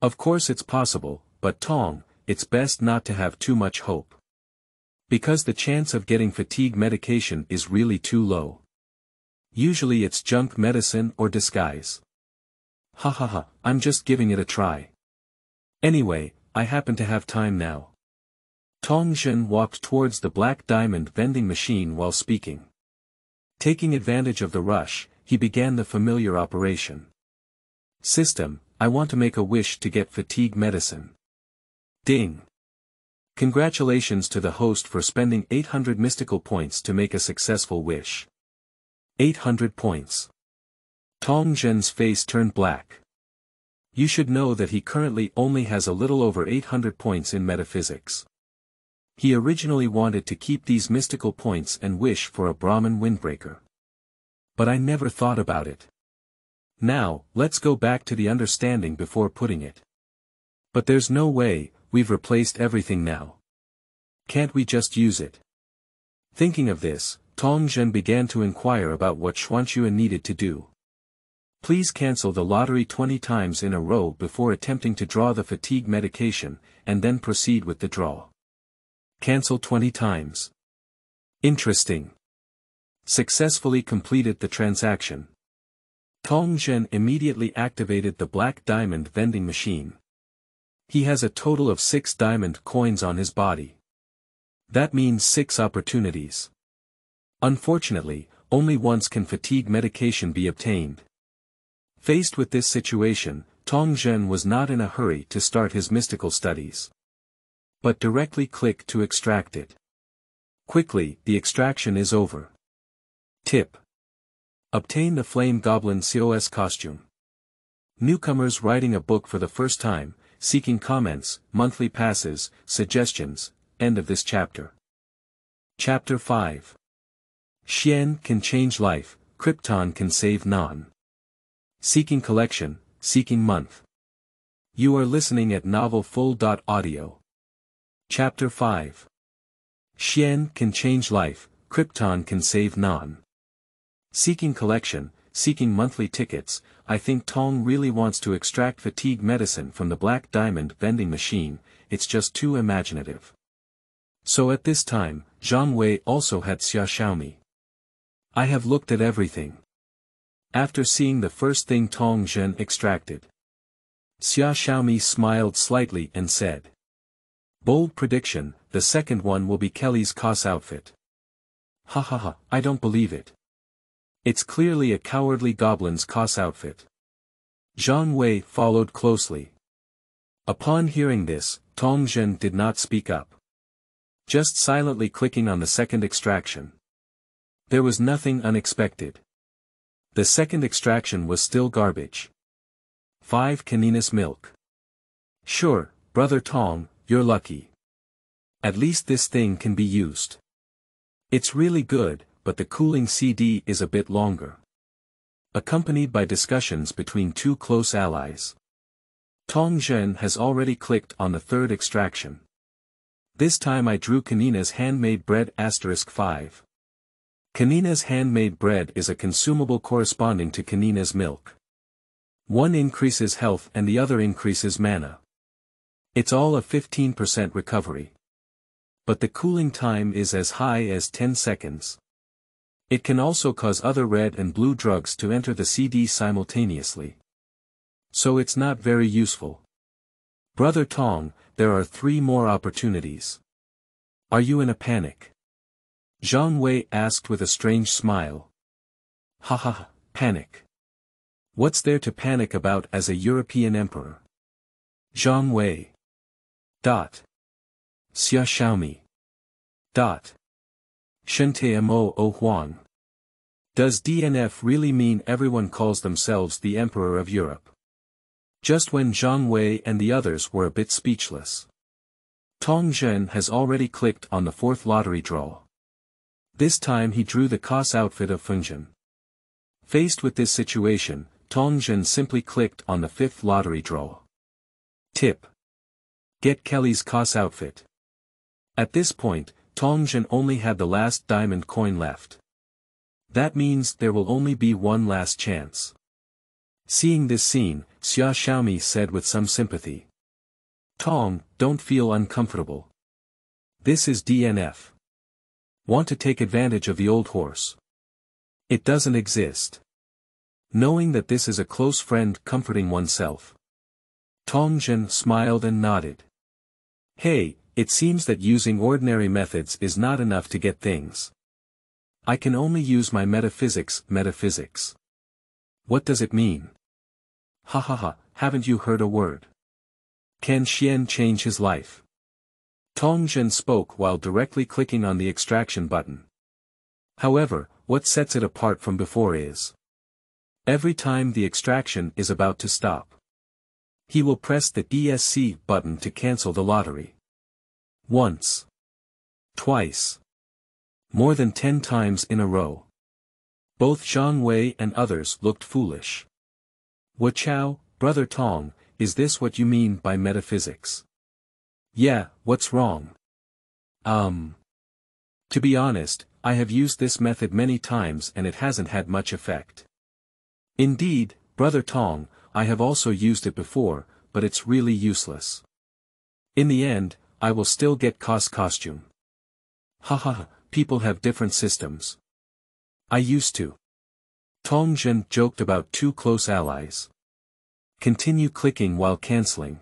Of course it's possible, but Tong, it's best not to have too much hope. Because the chance of getting fatigue medication is really too low. Usually it's junk medicine or disguise. Ha, I'm just giving it a try. Anyway, I happen to have time now. Tong Zhen walked towards the black diamond vending machine while speaking. Taking advantage of the rush, he began the familiar operation. System, I want to make a wish to get fatigue medicine. Ding. Congratulations to the host for spending 800 mystical points to make a successful wish. 800 points. Tong Zhen's face turned black. You should know that he currently only has a little over 800 points in metaphysics. He originally wanted to keep these mystical points and wish for a Brahmin Windbreaker. But I never thought about it. Now, let's go back to the understanding before putting it. But there's no way, we've replaced everything now. Can't we just use it? Thinking of this, Tong Zhen began to inquire about what Xuan needed to do. Please cancel the lottery 20 times in a row before attempting to draw the fatigue medication, and then proceed with the draw. Cancel 20 times. Interesting. Successfully completed the transaction. Tong Zhen immediately activated the black diamond vending machine. He has a total of 6 diamond coins on his body. That means 6 opportunities. Unfortunately, only once can fatigue medication be obtained. Faced with this situation, Tong Zhen was not in a hurry to start his mystical studies. But directly click to extract it. Quickly, the extraction is over. Tip. Obtain the Flame Goblin COS costume. Newcomers writing a book for the first time, seeking comments, monthly passes, suggestions, end of this chapter. Chapter 5. Xian can change life, Krypton can save non. Seeking collection, seeking month. You are listening at novelfull.audio. Chapter 5. Xian can change life, Krypton can save non. Seeking collection, seeking monthly tickets. I think Tong really wants to extract fatigue medicine from the black diamond vending machine, it's just too imaginative. So at this time, Zhang Wei also had Xiaomi. I have looked at everything. After seeing the first thing Tong Zhen extracted, Xiaomi smiled slightly and said. Bold prediction, the second one will be Kelly's COS outfit. Ha, I don't believe it. It's clearly a cowardly goblin's COS outfit. Zhang Wei followed closely. Upon hearing this, Tong Zhen did not speak up. Just silently clicking on the second extraction. There was nothing unexpected. The second extraction was still garbage. 5 caninas milk. Sure, brother Tong, you're lucky. At least this thing can be used. It's really good, but the cooling CD is a bit longer. Accompanied by discussions between 2 close allies. Tong Zhen has already clicked on the third extraction. This time I drew Kanina's handmade bread *5. Kanina's handmade bread is a consumable corresponding to Kanina's milk. One increases health and the other increases mana. It's all a 15% recovery. But the cooling time is as high as 10 seconds. It can also cause other red and blue drugs to enter the CD simultaneously. So it's not very useful. Brother Tong, there are 3 more opportunities. Are you in a panic? Zhang Wei asked with a strange smile. Ha, panic. What's there to panic about as a European emperor? Zhang Wei. Xiaomi. Shentamo O Huang. Does DNF really mean everyone calls themselves the Emperor of Europe? just when Zhang Wei and the others were a bit speechless. Tong Zhen has already clicked on the fourth lottery draw. This time he drew the COS outfit of Fengzhen. Faced with this situation, Tong Zhen simply clicked on the fifth lottery draw. Tip. Get Kelly's COS outfit. At this point, Tong Zhen only had the last diamond coin left. That means there will only be one last chance. Seeing this scene, Xia Xiaomi said with some sympathy. Tong, don't feel uncomfortable. This is DNF. Want to take advantage of the old horse? It doesn't exist. Knowing that this is a close friend comforting oneself. Tong Zhen smiled and nodded. Hey, it seems that using ordinary methods is not enough to get things. I can only use my metaphysics. What does it mean? Ha ha ha, haven't you heard a word? Can Xian change his life? Tong Zhen spoke while directly clicking on the extraction button. However, what sets it apart from before is every time the extraction is about to stop, he will press the ESC button to cancel the lottery. Once. Twice. More than 10 times in a row. Both Zhang Wei and others looked foolish. Wu Chao, Brother Tong, is this what you mean by metaphysics? Yeah, what's wrong? To be honest, I have used this method many times and it hasn't had much effect. Indeed, Brother Tong, I have also used it before, but it's really useless. In the end, I will still get COS costume. Haha, people have different systems. I used to. Tong Zhen joked about two close allies. Continue clicking while cancelling.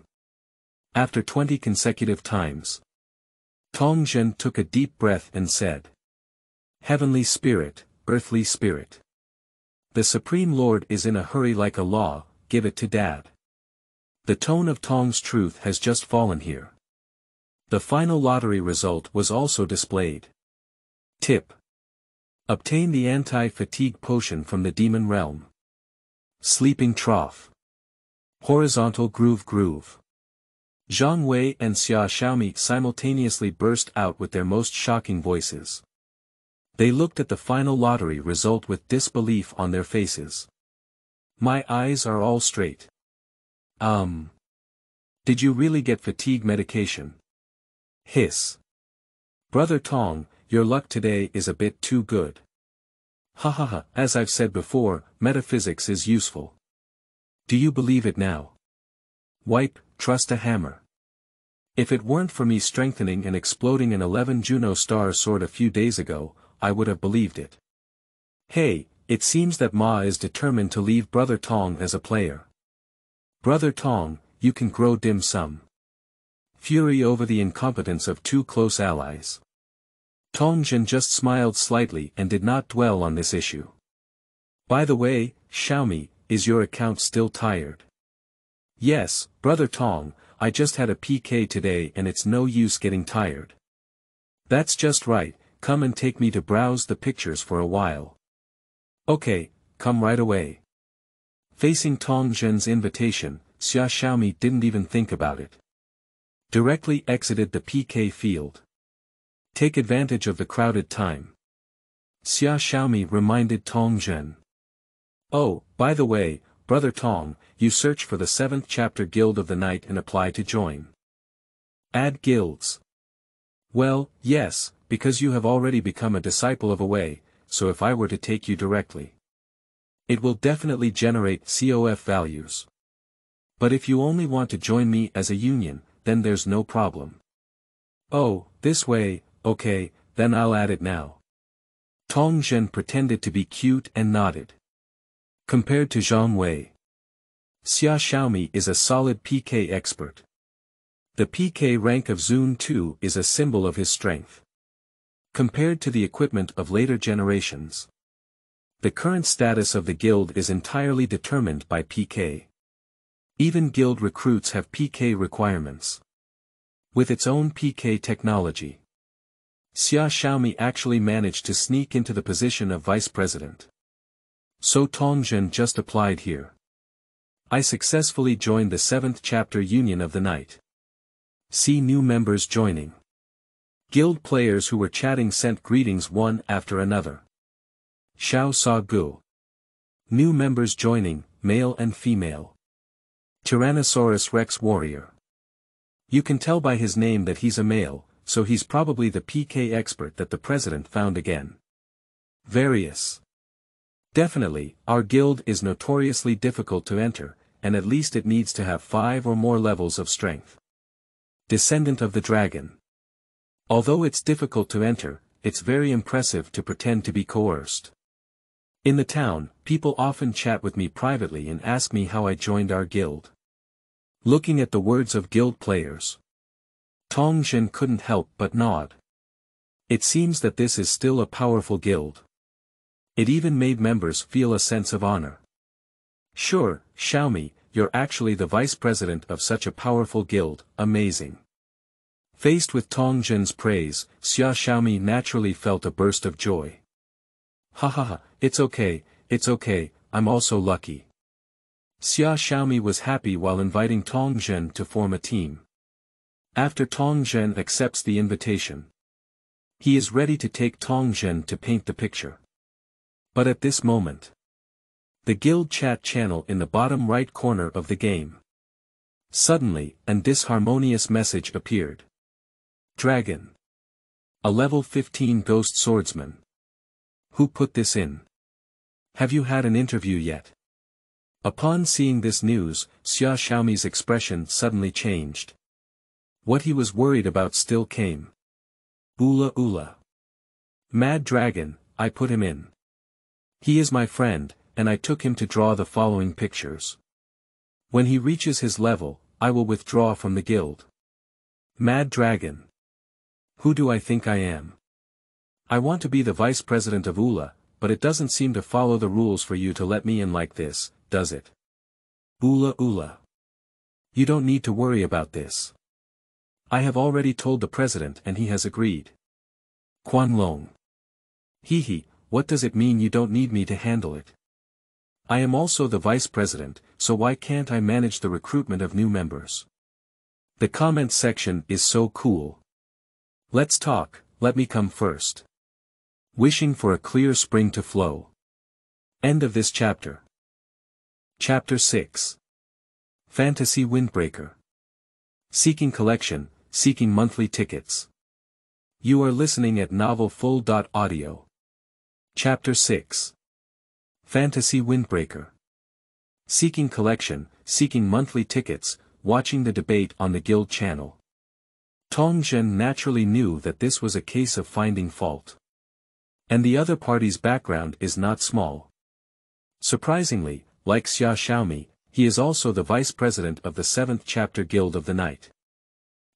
After 20 consecutive times, Tong Zhen took a deep breath and said, Heavenly Spirit, Earthly Spirit. The Supreme Lord is in a hurry like a law, give it to Dad. The tone of Tong's truth has just fallen here. The final lottery result was also displayed. Tip. Obtain the anti-fatigue potion from the demon realm. Sleeping trough. Horizontal groove. Zhang Wei and Xia Xiaomi simultaneously burst out with their most shocking voices. They looked at the final lottery result with disbelief on their faces. My eyes are all straight. Did you really get fatigue medication? Hiss. Brother Tong, your luck today is a bit too good. Ha, as I've said before, metaphysics is useful. Do you believe it now? Wipe, trust a hammer. If it weren't for me strengthening and exploding an 11 Juno star sword a few days ago, I would have believed it. Hey, it seems that Ma is determined to leave Brother Tong as a player. Brother Tong, you can grow dim sum. Fury over the incompetence of two close allies. Tong Zhen just smiled slightly and did not dwell on this issue. By the way, Xiaomi, is your account still tired? Yes, Brother Tong, I just had a PK today and it's no use getting tired. That's just right, come and take me to browse the pictures for a while. Okay, come right away. Facing Tong Zhen's invitation, Xia Xiaomi didn't even think about it. Directly exited the PK field. Take advantage of the crowded time. Xia Xiaomi reminded Tong Zhen. Oh, by the way, Brother Tong, you search for the 7th chapter Guild of the Night and apply to join. Add guilds. Well, yes, because you have already become a disciple of Away, so if I were to take you directly, it will definitely generate COF values. But if you only want to join me as a union, then there's no problem. Oh, this way, okay, then I'll add it now. Tong Zhen pretended to be cute and nodded. Compared to Zhang Wei, Xia Xiaomi is a solid PK expert. The PK rank of Zun 2 is a symbol of his strength. Compared to the equipment of later generations, the current status of the guild is entirely determined by PK. Even guild recruits have PK requirements. With its own PK technology, Xia Xiaomi actually managed to sneak into the position of vice president. So Tong Zhen just applied here. I successfully joined the 7th chapter Union of the Night. See new members joining. Guild players who were chatting sent greetings one after another. Xiao Sa Gu. New members joining, male and female. Tyrannosaurus Rex Warrior. You can tell by his name that he's a male, so he's probably the PK expert that the president found again. Various. Definitely, our guild is notoriously difficult to enter, and at least it needs to have 5 or more levels of strength. Descendant of the Dragon. Although it's difficult to enter, it's very impressive to pretend to be coerced. In the town, people often chat with me privately and ask me how I joined our guild. Looking at the words of guild players, Tongzhen couldn't help but nod. It seems that this is still a powerful guild. It even made members feel a sense of honor. Sure, Xiaomi, you're actually the vice president of such a powerful guild, amazing. Faced with Tongzhen's praise, Xiaomi naturally felt a burst of joy. Hahaha, it's okay, I'm also lucky. Xiaomi was happy while inviting Tongzhen to form a team. After Tongzhen accepts the invitation, he is ready to take Tongzhen to paint the picture. But at this moment, the guild chat channel in the bottom right corner of the game. Suddenly, an disharmonious message appeared. Dragon. A level 15 ghost swordsman. Who put this in? Have you had an interview yet? Upon seeing this news, Xiaomi's expression suddenly changed. What he was worried about still came. Ula. Mad Dragon, I put him in. He is my friend, and I took him to draw the following pictures. When he reaches his level, I will withdraw from the guild. Mad Dragon. Who do I think I am? I want to be the vice president of Ula, but it doesn't seem to follow the rules for you to let me in like this, does it? Ula. You don't need to worry about this. I have already told the president and he has agreed. Quanlong. What does it mean you don't need me to handle it? I am also the vice president, so why can't I manage the recruitment of new members? The comment section is so cool. Let's talk, let me come first. Wishing for a clear spring to flow. End of this chapter. Chapter 6. Fantasy Windbreaker. Seeking collection, seeking monthly tickets. You are listening at novelfull.audio. Chapter 6. Fantasy Windbreaker. Seeking collection, seeking monthly tickets, watching the debate on the guild channel. Tongzhen naturally knew that this was a case of finding fault. And the other party's background is not small. Surprisingly, like Xiaomi, he is also the vice president of the 7th chapter Guild of the Night.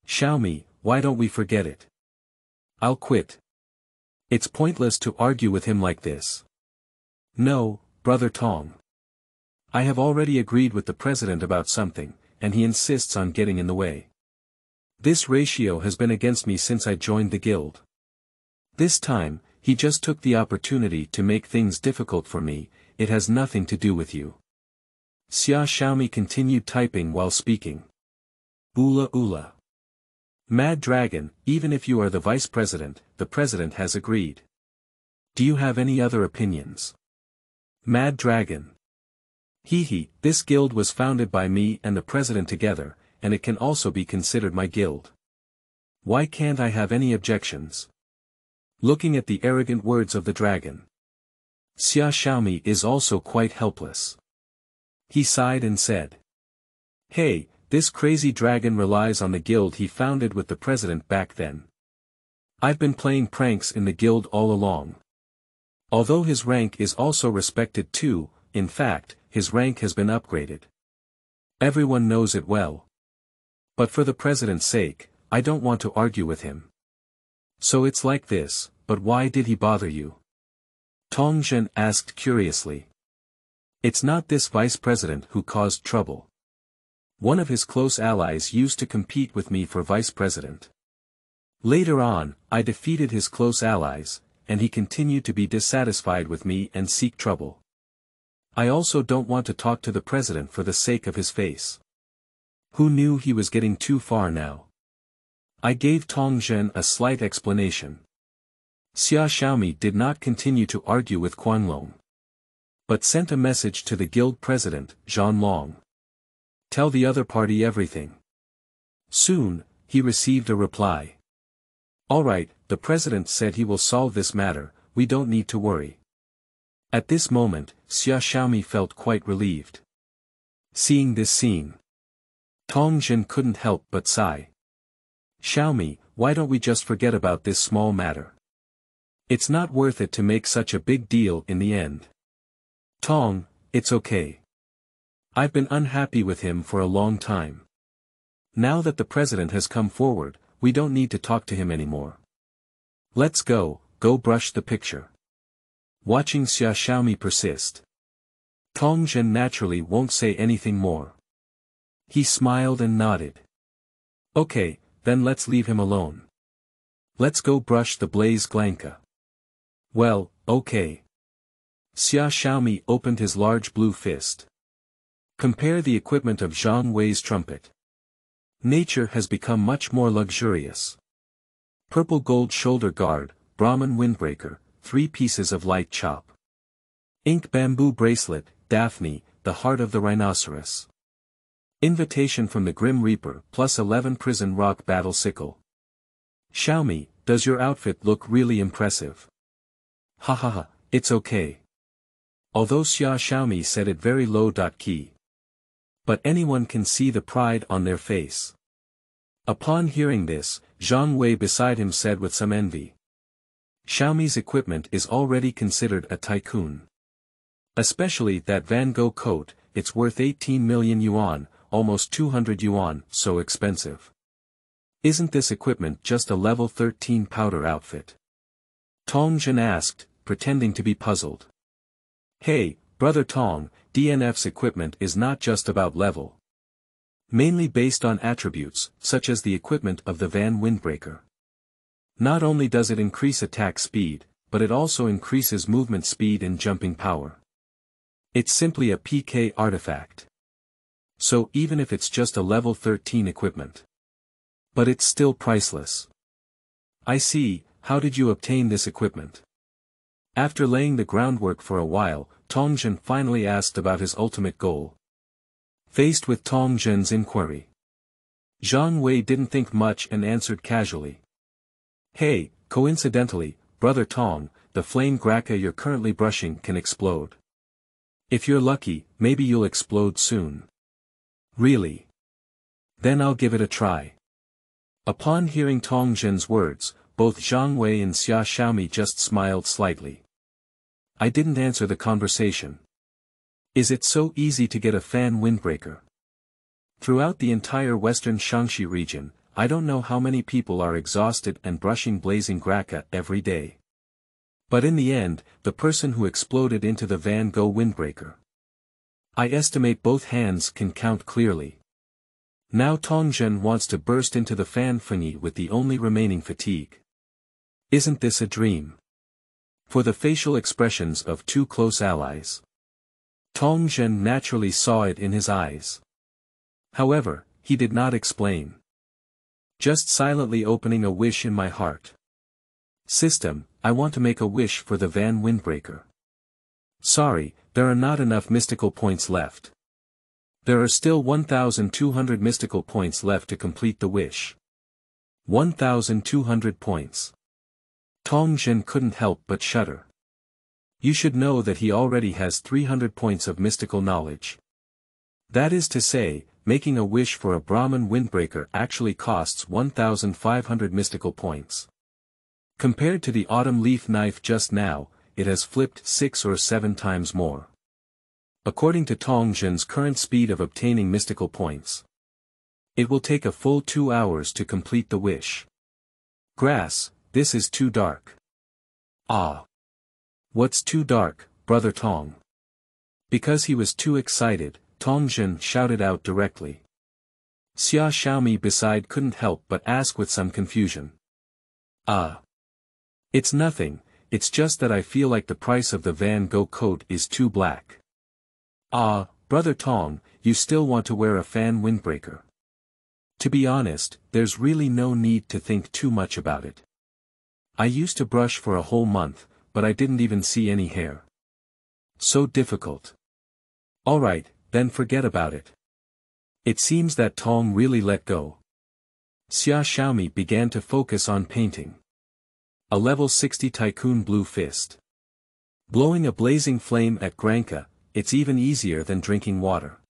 Xiaomi, why don't we forget it? I'll quit. It's pointless to argue with him like this. No, brother Tong. I have already agreed with the president about something, and he insists on getting in the way. This ratio has been against me since I joined the guild. This time, he just took the opportunity to make things difficult for me. It has nothing to do with you. Xiaomi continued typing while speaking. Ula. Mad Dragon, even if you are the vice president, the president has agreed. Do you have any other opinions? Mad Dragon. This guild was founded by me and the president together, and it can also be considered my guild. Why can't I have any objections? Looking at the arrogant words of the dragon, Xiaomi is also quite helpless. He sighed and said, Hey, this crazy dragon relies on the guild he founded with the president back then. I've been playing pranks in the guild all along. Although his rank is also respected too, in fact, his rank has been upgraded. Everyone knows it well. But for the president's sake, I don't want to argue with him. So it's like this, but why did he bother you? Tongzhen asked curiously. It's not this vice president who caused trouble. One of his close allies used to compete with me for vice president. Later on, I defeated his close allies, and he continued to be dissatisfied with me and seek trouble. I also don't want to talk to the president for the sake of his face. Who knew he was getting too far now? I gave Tongzhen a slight explanation. Xia Xiaomi did not continue to argue with Quanlong, but sent a message to the guild president, Zhan Long. Tell the other party everything. Soon, he received a reply. Alright, the president said he will solve this matter, we don't need to worry. At this moment, Xia Xiaomi felt quite relieved. Seeing this scene, Tongzhen couldn't help but sigh. Xiaomi, why don't we just forget about this small matter? It's not worth it to make such a big deal in the end. Tong, it's okay. I've been unhappy with him for a long time. Now that the president has come forward, we don't need to talk to him anymore. Let's go brush the picture. Watching Xia Xiaomi persist, Tongzhen naturally won't say anything more. He smiled and nodded. Okay, then let's leave him alone. Let's go brush the blaze Glanka. Well, okay. Xia Xiaomi opened his large blue fist. Compare the equipment of Zhang Wei's trumpet. Nature has become much more luxurious. Purple gold shoulder guard, Brahman windbreaker, 3 pieces of light chop. Ink bamboo bracelet, Daphne, the heart of the rhinoceros. Invitation from the Grim Reaper, plus 11 prison rock battle sickle. Xiaomi, does your outfit look really impressive? Hahaha, it's okay. Although Xia Xiaomi said it very low key. But anyone can see the pride on their face. Upon hearing this, Zhang Wei beside him said with some envy. Xiaomi's equipment is already considered a tycoon. Especially that Van Gogh coat, it's worth 18 million yuan, almost 200 yuan, so expensive. Isn't this equipment just a level 13 powder outfit? Tongzhen asked, pretending to be puzzled. Hey, brother Tong, DNF's equipment is not just about level. Mainly based on attributes, such as the equipment of the Van Windbreaker. Not only does it increase attack speed, but it also increases movement speed and jumping power. It's simply a PK artifact. So even if it's just a level 13 equipment. But it's still priceless. I see, how did you obtain this equipment? After laying the groundwork for a while, Tongzhen finally asked about his ultimate goal. Faced with Tongzhen's inquiry, Zhang Wei didn't think much and answered casually. Hey, coincidentally, brother Tong, the flame graka you're currently brushing can explode. If you're lucky, maybe you'll explode soon. Really? Then I'll give it a try. Upon hearing Tongzhen's words, both Zhang Wei and Xia Xiaomi just smiled slightly. I didn't answer the conversation. Is it so easy to get a fan windbreaker? Throughout the entire western Shaanxi region, I don't know how many people are exhausted and brushing blazing graka every day. But in the end, the person who exploded into the Van Gogh windbreaker. I estimate both hands can count clearly. Now Tongzhen wants to burst into the fan fengi with the only remaining fatigue. Isn't this a dream? For the facial expressions of 2 close allies, Tongzhen naturally saw it in his eyes. However, he did not explain. Just silently opening a wish in my heart. System, I want to make a wish for the Van Windbreaker. Sorry, there are not enough mystical points left. There are still 1,200 mystical points left to complete the wish. 1,200 points. Tongzhen couldn't help but shudder. You should know that he already has 300 points of mystical knowledge. That is to say, making a wish for a Brahman Windbreaker actually costs 1,500 mystical points. Compared to the autumn leaf knife just now, it has flipped 6 or 7 times more. According to Tongzhen's current speed of obtaining mystical points, it will take a full 2 hours to complete the wish. Grass, this is too dark. Ah. What's too dark, brother Tong? Because he was too excited, Tongzhen shouted out directly. Xia Xiaomi beside couldn't help but ask with some confusion. Ah. It's nothing, it's just that I feel like the price of the Van Gogh coat is too black. Ah, Brother Tong, you still want to wear a fan windbreaker. To be honest, there's really no need to think too much about it. I used to brush for a whole month, but I didn't even see any hair. So difficult. Alright, then forget about it. It seems that Tong really let go. Xia Xiaomi began to focus on painting. A level 60 Tycoon Blue Fist. Blowing a blazing flame at Granka, it's even easier than drinking water.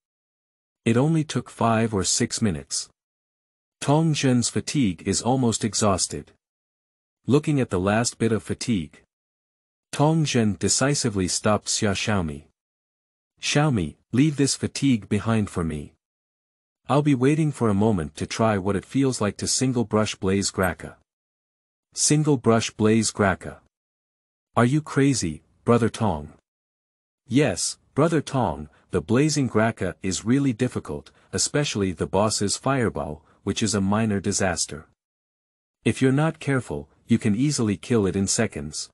It only took 5 or 6 minutes. Tong Zhen's fatigue is almost exhausted. Looking at the last bit of fatigue, Tong Zhen decisively stopped Xia Xiaomi. Xiaomi, leave this fatigue behind for me. I'll be waiting for a moment to try what it feels like to single brush blaze Graka. Single brush blaze Graka. Are you crazy, Brother Tong? Yes, Brother Tong, the blazing Graka is really difficult, especially the boss's fireball, which is a minor disaster. If you're not careful, you can easily kill it in seconds.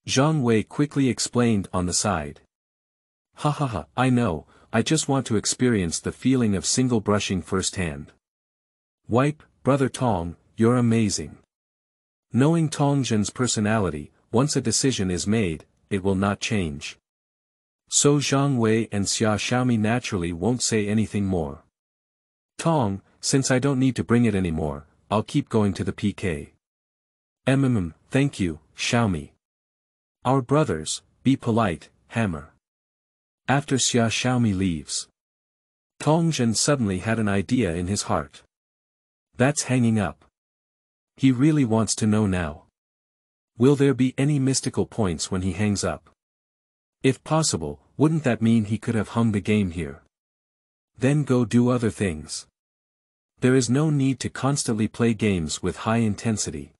Zhang Wei quickly explained on the side. Ha ha ha, I know, I just want to experience the feeling of single brushing firsthand. Wipe, Brother Tong, you're amazing. Knowing Tong Zhen's personality, once a decision is made, it will not change. So Zhang Wei and Xia Xiaomi naturally won't say anything more. Tong, since I don't need to bring it anymore, I'll keep going to the PK. Thank you, Xiaomi. Our brothers, be polite, hammer. After Xia Xiaomi leaves, Tong Zhen suddenly had an idea in his heart. That's hanging up. He really wants to know now. Will there be any mystical points when he hangs up? If possible, wouldn't that mean he could have hung the game here? Then go do other things. There is no need to constantly play games with high intensity.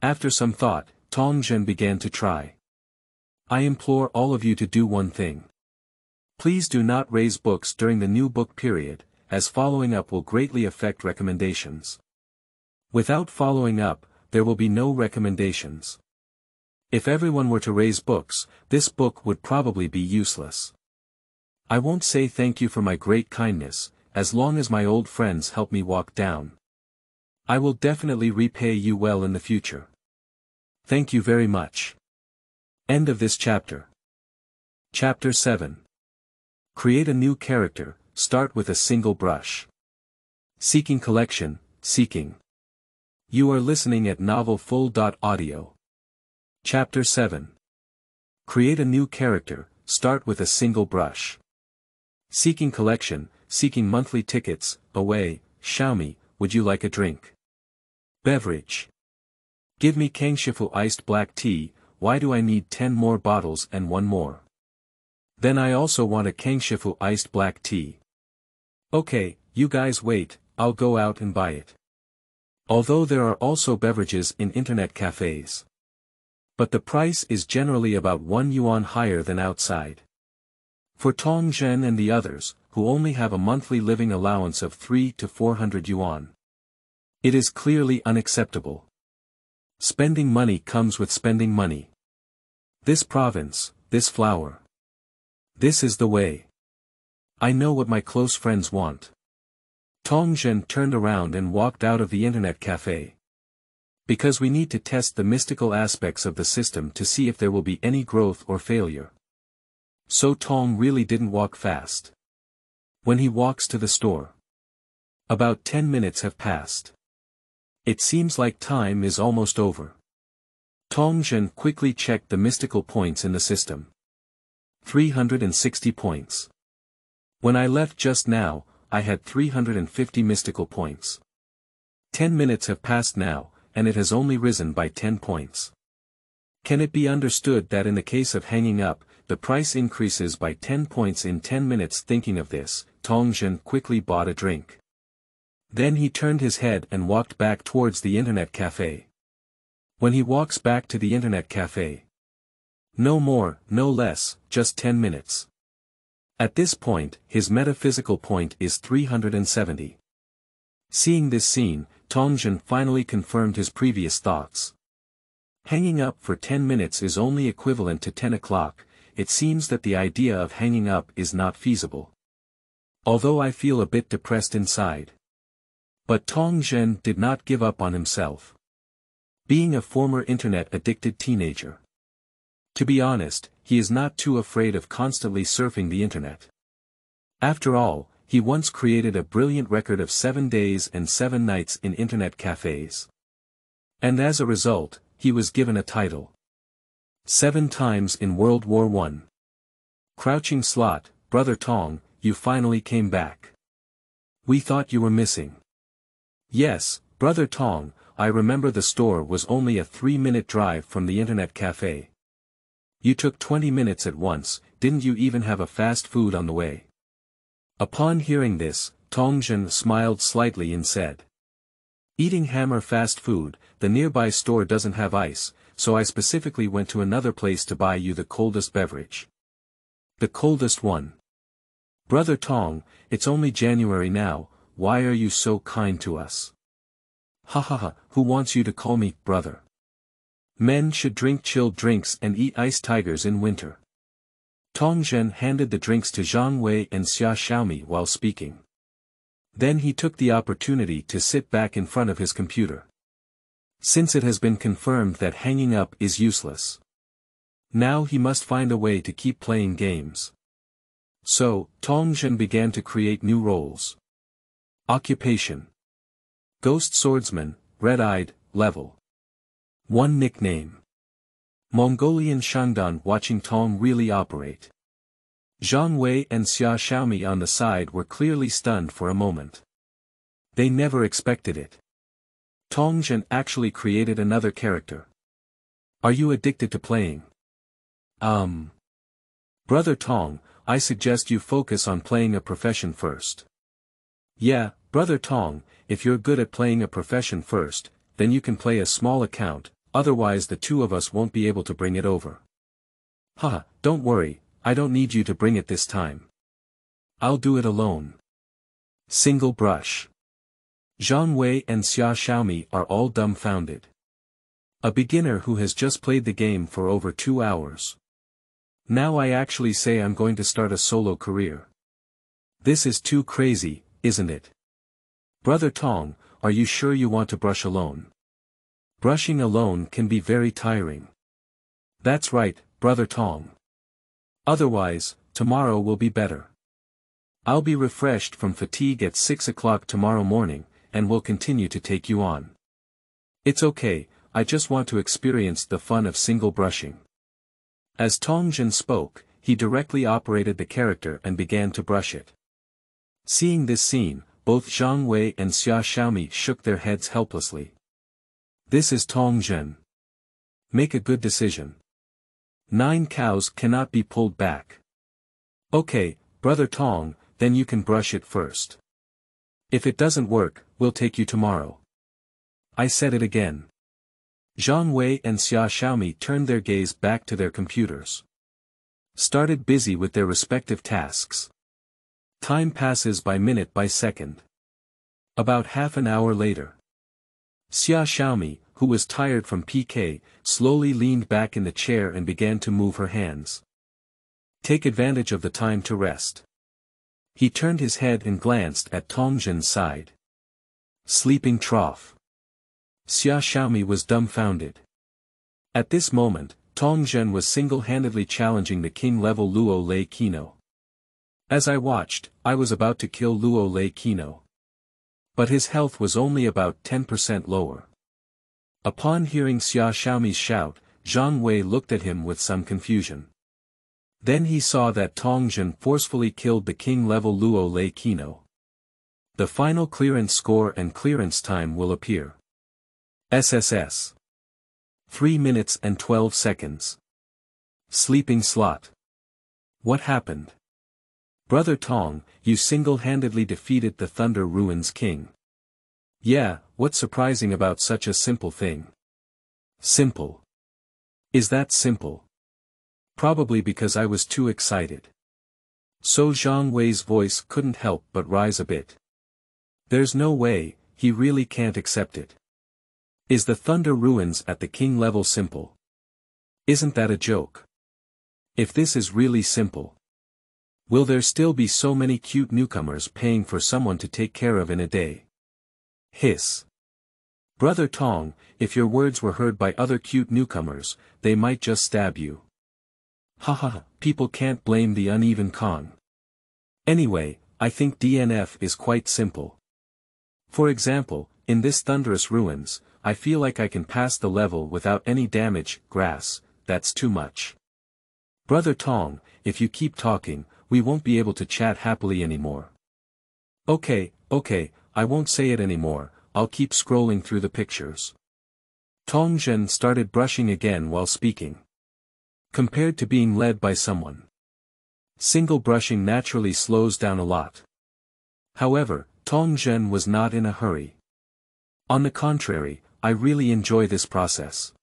After some thought, Tong Zhen began to try. I implore all of you to do one thing. Please do not raise books during the new book period, as following up will greatly affect recommendations. Without following up, there will be no recommendations. If everyone were to raise books, this book would probably be useless. I won't say thank you for my great kindness, as long as my old friends help me walk down. I will definitely repay you well in the future. Thank you very much. End of this chapter. Chapter 7. Create a new character, start with a single brush. Seeking collection, seeking. You are listening at novelfull.audio. Chapter 7. Create a new character, start with a single brush. Seeking collection, seeking monthly tickets, away, Xiaomi, would you like a drink? Beverage. Give me Kangshifu iced black tea, why do I need 10 more bottles and one more? Then I also want a Kangshifu iced black tea. Okay, you guys wait, I'll go out and buy it. Although there are also beverages in internet cafes. But the price is generally about 1 yuan higher than outside. For Tong Zhen and the others, who only have a monthly living allowance of 300 to 400 yuan. It is clearly unacceptable. Spending money comes with spending money. This province, this flower. This is the way. I know what my close friends want. Tong Zhen turned around and walked out of the internet cafe. Because we need to test the mystical aspects of the system to see if there will be any growth or failure. So Tong really didn't walk fast. When he walks to the store. About 10 minutes have passed. It seems like time is almost over. Tong Zhen quickly checked the mystical points in the system. 360 points. When I left just now, I had 350 mystical points. 10 minutes have passed now, and it has only risen by 10 points. Can it be understood that in the case of hanging up, the price increases by 10 points in 10 minutes? Thinking of this, Tong Zhen quickly bought a drink. Then he turned his head and walked back towards the internet cafe. When he walks back to the internet cafe. No more, no less, just 10 minutes. At this point, his metaphysical point is 370. Seeing this scene, Tong Zhen finally confirmed his previous thoughts. Hanging up for 10 minutes is only equivalent to 10 o'clock, it seems that the idea of hanging up is not feasible. Although I feel a bit depressed inside. But Tong Zhen did not give up on himself. Being a former internet-addicted teenager. To be honest, he is not too afraid of constantly surfing the internet. After all, he once created a brilliant record of 7 days and 7 nights in internet cafes. And as a result, he was given a title. 7 times in World War I. Crouching slot, Brother Tong, you finally came back. We thought you were missing. Yes, Brother Tong, I remember the store was only a 3-minute drive from the internet cafe. You took 20 minutes at once, didn't you even have a fast food on the way? Upon hearing this, Tong Zhen smiled slightly and said. Eating hammer fast food, the nearby store doesn't have ice, so I specifically went to another place to buy you the coldest beverage. The coldest one. Brother Tong, it's only January now, why are you so kind to us? Ha ha ha, who wants you to call me brother? Men should drink chilled drinks and eat ice tigers in winter. Tong Zhen handed the drinks to Zhang Wei and Xia Xiaomi while speaking. Then he took the opportunity to sit back in front of his computer. Since it has been confirmed that hanging up is useless. Now he must find a way to keep playing games. So, Tong Zhen began to create new roles. Occupation. Ghost Swordsman, Red-Eyed, Level 1 Nickname. Mongolian Shangdan watching Tong really operate. Zhang Wei and Xia Xiaomi on the side were clearly stunned for a moment. They never expected it. Tong Zhen actually created another character. Are you addicted to playing? Brother Tong, I suggest you focus on playing a profession first. Yeah, Brother Tong, if you're good at playing a profession first, then you can play a small account, otherwise the two of us won't be able to bring it over. Haha, don't worry, I don't need you to bring it this time. I'll do it alone. Single brush. Zhang Wei and Xia Xiaomi are all dumbfounded. A beginner who has just played the game for over 2 hours. Now I actually say I'm going to start a solo career. This is too crazy, isn't it? Brother Tong, are you sure you want to brush alone? Brushing alone can be very tiring. That's right, Brother Tong. Otherwise, tomorrow will be better. I'll be refreshed from fatigue at 6 o'clock tomorrow morning, and will continue to take you on. It's okay, I just want to experience the fun of single brushing. As Tong Zhen spoke, he directly operated the character and began to brush it. Seeing this scene, both Zhang Wei and Xia Xiaomi shook their heads helplessly. This is Tong Zhen. Make a good decision. 9 cows cannot be pulled back. Okay, Brother Tong, then you can brush it first. If it doesn't work, we'll take you tomorrow. I said it again. Zhang Wei and Xia Xiaomi turned their gaze back to their computers. Started busy with their respective tasks. Time passes by minute by second. About half an hour later. Xia Xiaomi, who was tired from PK, slowly leaned back in the chair and began to move her hands. Take advantage of the time to rest. He turned his head and glanced at Tong Zhen's side. Sleeping trough. Xia Xiaomi was dumbfounded. At this moment, Tong Zhen was single-handedly challenging the king-level Luo Lei Kino. As I watched, I was about to kill Luo Lei Kino. But his health was only about 10% lower. Upon hearing Xia Xiaomi's shout, Zhang Wei looked at him with some confusion. Then he saw that Tong Zhen forcefully killed the king-level Luo Lei Kino. The final clearance score and clearance time will appear. SSS. 3 minutes and 12 seconds. Sleeping slot. What happened? Brother Tong, you single-handedly defeated the Thunder Ruins King. Yeah, what's surprising about such a simple thing? Simple. Is that simple? Probably because I was too excited. So Zhang Wei's voice couldn't help but rise a bit. There's no way, he really can't accept it. Is the Thunder Ruins at the king level simple? Isn't that a joke? If this is really simple, will there still be so many cute newcomers paying for someone to take care of in a day? Hiss. Brother Tong, if your words were heard by other cute newcomers, they might just stab you. Haha, people can't blame the uneven con. Anyway, I think DNF is quite simple. For example, in this thunderous ruins, I feel like I can pass the level without any damage. Grass, that's too much. Brother Tong, if you keep talking, we won't be able to chat happily anymore. Okay, I won't say it anymore, I'll keep scrolling through the pictures. Tong Zhen started brushing again while speaking. Compared to being led by someone, single brushing naturally slows down a lot. However, Tong Zhen was not in a hurry. On the contrary, I really enjoy this process.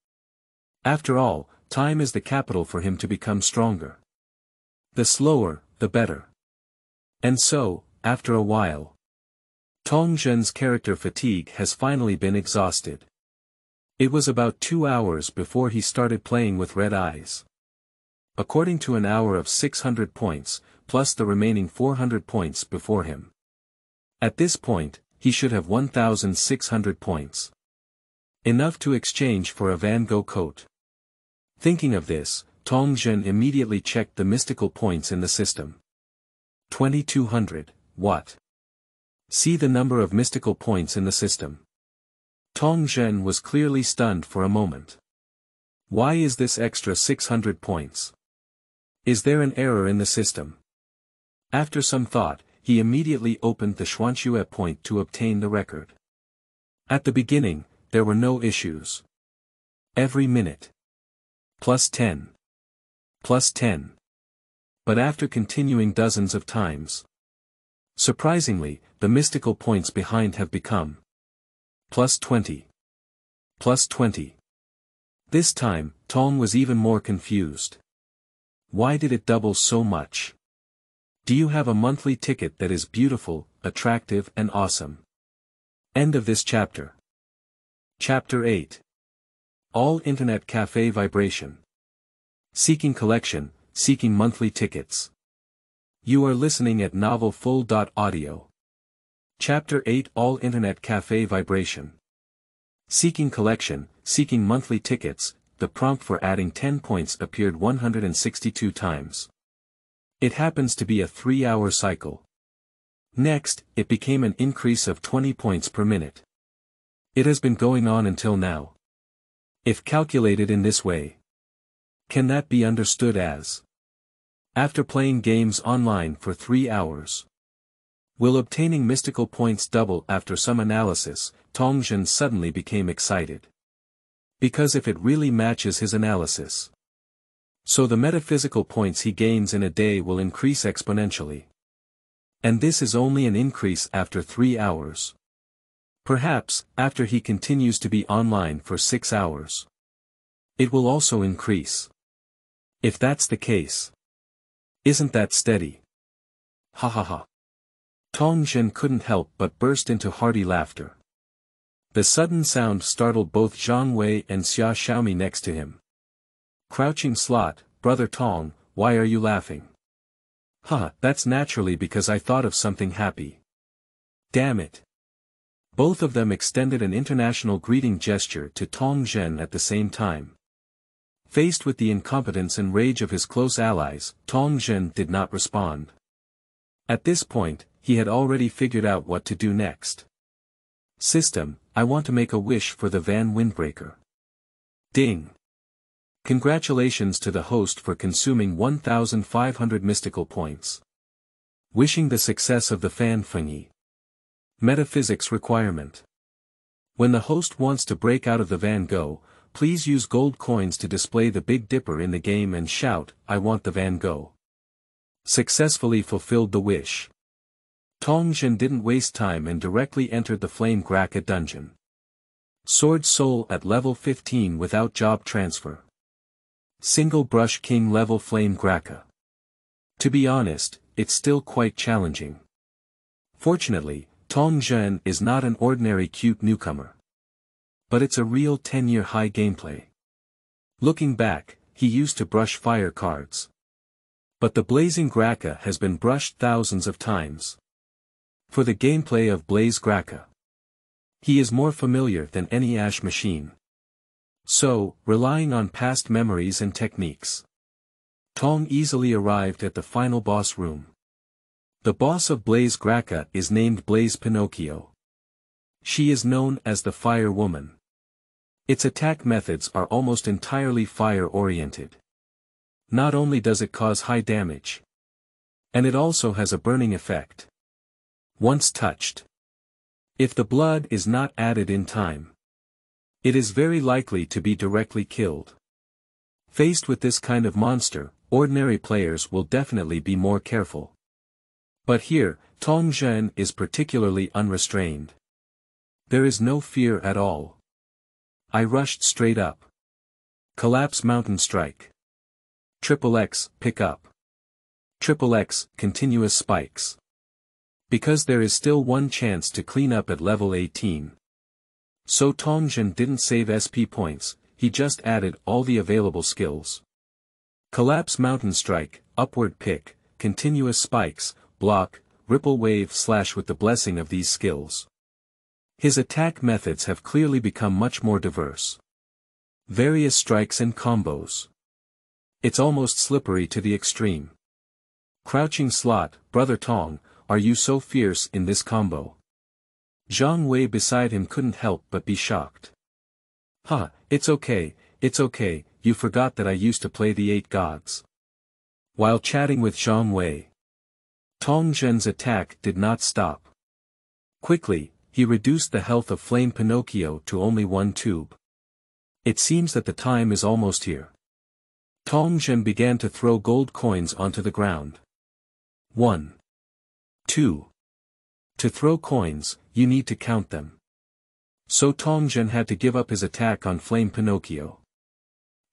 After all, time is the capital for him to become stronger. The slower, the better. And so, after a while, Tong Zhen's character fatigue has finally been exhausted. It was about 2 hours before he started playing with red eyes. According to an hour of 600 points, plus the remaining 400 points before him. At this point, he should have 1,600 points. Enough to exchange for a Van Gogh coat. Thinking of this, Tong Zhen immediately checked the mystical points in the system. 2,200, what? See the number of mystical points in the system. Tong Zhen was clearly stunned for a moment. Why is this extra 600 points? Is there an error in the system? After some thought, he immediately opened the Xuan point to obtain the record. At the beginning, there were no issues. Every minute. +10. +10. But after continuing dozens of times, surprisingly, the mystical points behind have become +20. +20. This time, Tong was even more confused. Why did it double so much? Do you have a monthly ticket that is beautiful, attractive and awesome? End of this chapter. Chapter 8. All Internet Cafe Vibration. Seeking collection, seeking monthly tickets. You are listening at novelfull.audio. Chapter 8 All Internet Cafe Vibration. Seeking collection, seeking monthly tickets. The prompt for adding 10 points appeared 162 times. It happens to be a 3-hour cycle. Next, it became an increase of 20 points per minute. It has been going on until now. If calculated in this way, can that be understood as? After playing games online for 3 hours, will obtaining mystical points double? After some analysis, Tong Zhen suddenly became excited. Because if it really matches his analysis, so the metaphysical points he gains in a day will increase exponentially. And this is only an increase after 3 hours. Perhaps, after he continues to be online for 6 hours, it will also increase. If that's the case, isn't that steady? Ha ha ha. Tong Zhen couldn't help but burst into hearty laughter. The sudden sound startled both Zhang Wei and Xia Xiaomi next to him. Crouching slot, Brother Tong, why are you laughing? Huh, that's naturally because I thought of something happy. Damn it. Both of them extended an international greeting gesture to Tong Zhen at the same time. Faced with the incompetence and rage of his close allies, Tong Zhen did not respond. At this point, he had already figured out what to do next. System, I want to make a wish for the Windbreaker. Ding. Congratulations to the host for consuming 1,500 mystical points. Wishing the success of the fan thingy. Metaphysics requirement. When the host wants to break out of the Van Gogh, please use gold coins to display the Big Dipper in the game and shout, I want the Van Gogh. Successfully fulfilled the wish. Tong Zhen didn't waste time and directly entered the Flame Graka dungeon. Sword Soul at level 15 without job transfer. Single Brush King level Flame Graka. To be honest, it's still quite challenging. Fortunately, Tong Zhen is not an ordinary cute newcomer. But it's a real 10-year high gameplay. Looking back, he used to brush fire cards. But the blazing Graka has been brushed thousands of times. For the gameplay of Blaze Graka, he is more familiar than any Ash machine. So, relying on past memories and techniques, Tong easily arrived at the final boss room. The boss of Blaze Graka is named Blaze Pinocchio. She is known as the Fire Woman. Its attack methods are almost entirely fire-oriented. Not only does it cause high damage, and it also has a burning effect. Once touched, if the blood is not added in time, it is very likely to be directly killed. Faced with this kind of monster, ordinary players will definitely be more careful. But here, Tong Xuan is particularly unrestrained. There is no fear at all. I rushed straight up. Collapse Mountain Strike. XXX, pick up. XXX, continuous spikes. Because there is still one chance to clean up at level 18. So Tong Xuan didn't save SP points, he just added all the available skills. Collapse Mountain Strike, Upward Pick, Continuous Spikes, Block, Ripple Wave Slash. With the blessing of these skills, his attack methods have clearly become much more diverse. Various strikes and combos. It's almost slippery to the extreme. Crouching Slot, Brother Tong, are you so fierce in this combo? Zhang Wei beside him couldn't help but be shocked. Huh, it's okay, you forgot that I used to play the 8 gods. While chatting with Zhang Wei, Tong Xuan's attack did not stop. Quickly, he reduced the health of Flame Pinocchio to only 1 tube. It seems that the time is almost here. Tong Xuan began to throw gold coins onto the ground. 1. 2. To throw coins, you need to count them. So Tong Xuan had to give up his attack on Flame Pinocchio.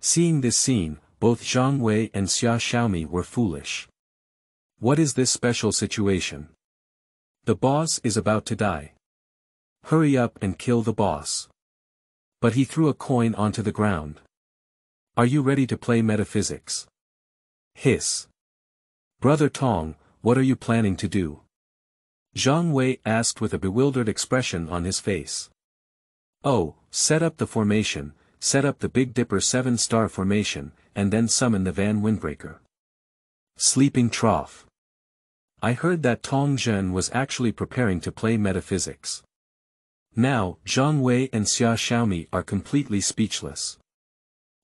Seeing this scene, both Zhang Wei and Xia Xiaomi were foolish. What is this special situation? The boss is about to die. Hurry up and kill the boss. But he threw a coin onto the ground. Are you ready to play metaphysics? Hiss. Brother Tong, what are you planning to do? Zhang Wei asked with a bewildered expression on his face. Oh, set up the formation, set up the Big Dipper 7-star formation, and then summon the Windbreaker. Sleeping Trough. I heard that Tong Xuan was actually preparing to play metaphysics. Now, Zhang Wei and Xia Xiaomi are completely speechless.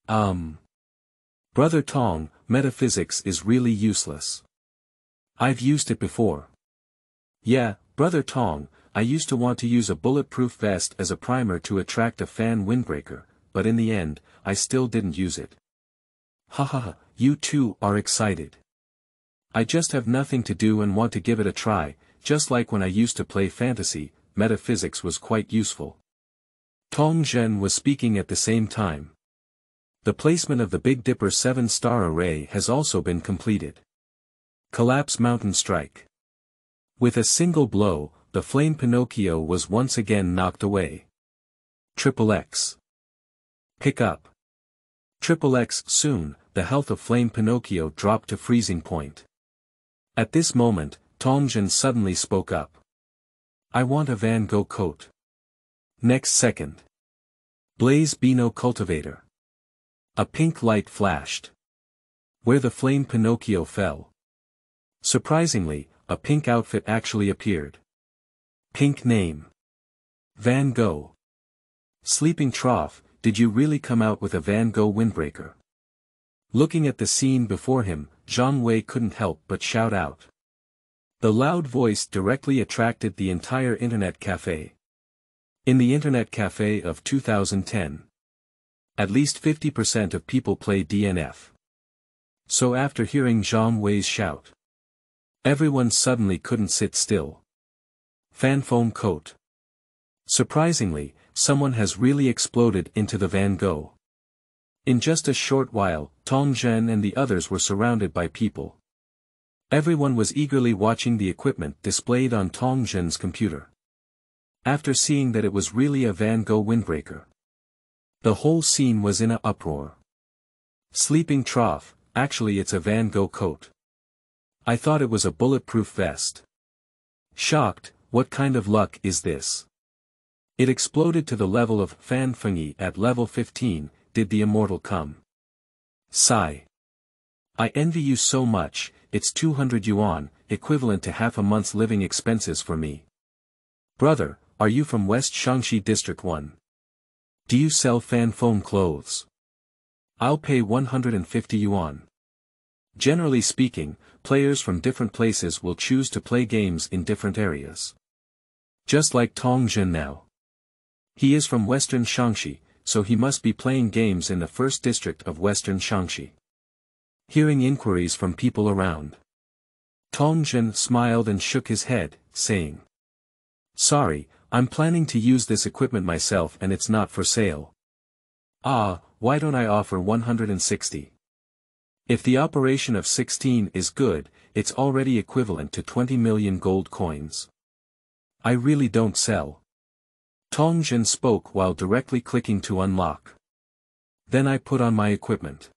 Brother Tong, metaphysics is really useless. I've used it before. Yeah, Brother Tong, I used to want to use a bulletproof vest as a primer to attract a fan Windbreaker, but in the end, I still didn't use it. Haha, you two are excited. I just have nothing to do and want to give it a try, just like when I used to play fantasy, metaphysics was quite useful. Tong Xuan was speaking at the same time. The placement of the Big Dipper 7-star array has also been completed. Collapse Mountain Strike. With a single blow, the Flame Pinocchio was once again knocked away. XXX. Pick up. XXX. Soon, the health of Flame Pinocchio dropped to freezing point. At this moment, Tong Xuan suddenly spoke up. I want a Van Gogh coat. Next second. Blaze Beano Cultivator. A pink light flashed. Where the Flame Pinocchio fell. Surprisingly, a pink outfit actually appeared. Pink name. Van Gogh. Sleeping Trough, did you really come out with a Van Gogh Windbreaker? Looking at the scene before him, Zhang Wei couldn't help but shout out. The loud voice directly attracted the entire internet cafe. In the internet cafe of 2010, at least 50% of people play DNF. So after hearing Zhang Wei's shout, everyone suddenly couldn't sit still. Fan foam coat. Surprisingly, someone has really exploded into the Van Gogh. In just a short while, Tong Xuan and the others were surrounded by people. Everyone was eagerly watching the equipment displayed on Tong Xuan's computer. After seeing that it was really a Van Gogh Windbreaker, the whole scene was in an uproar. Sleeping Trough, actually it's a Van Gogh coat. I thought it was a bulletproof vest. Shocked, what kind of luck is this? It exploded to the level of Fan Fengyi at level 15, did the immortal come? Sigh. I envy you so much, it's 200 yuan, equivalent to half a month's living expenses for me. Brother, are you from West Shaanxi District 1? Do you sell fan foam clothes? I'll pay 150 yuan. Generally speaking, players from different places will choose to play games in different areas. Just like Tong Jin now. He is from Western Shaanxi, so he must be playing games in the first district of Western Shaanxi. Hearing inquiries from people around, Tong Jin smiled and shook his head, saying, "Sorry, I'm planning to use this equipment myself and it's not for sale." Ah, why don't I offer 160? If the operation of 16 is good, it's already equivalent to 20 million gold coins. I really don't sell. Tong Jin spoke while directly clicking to unlock. Then I put on my equipment.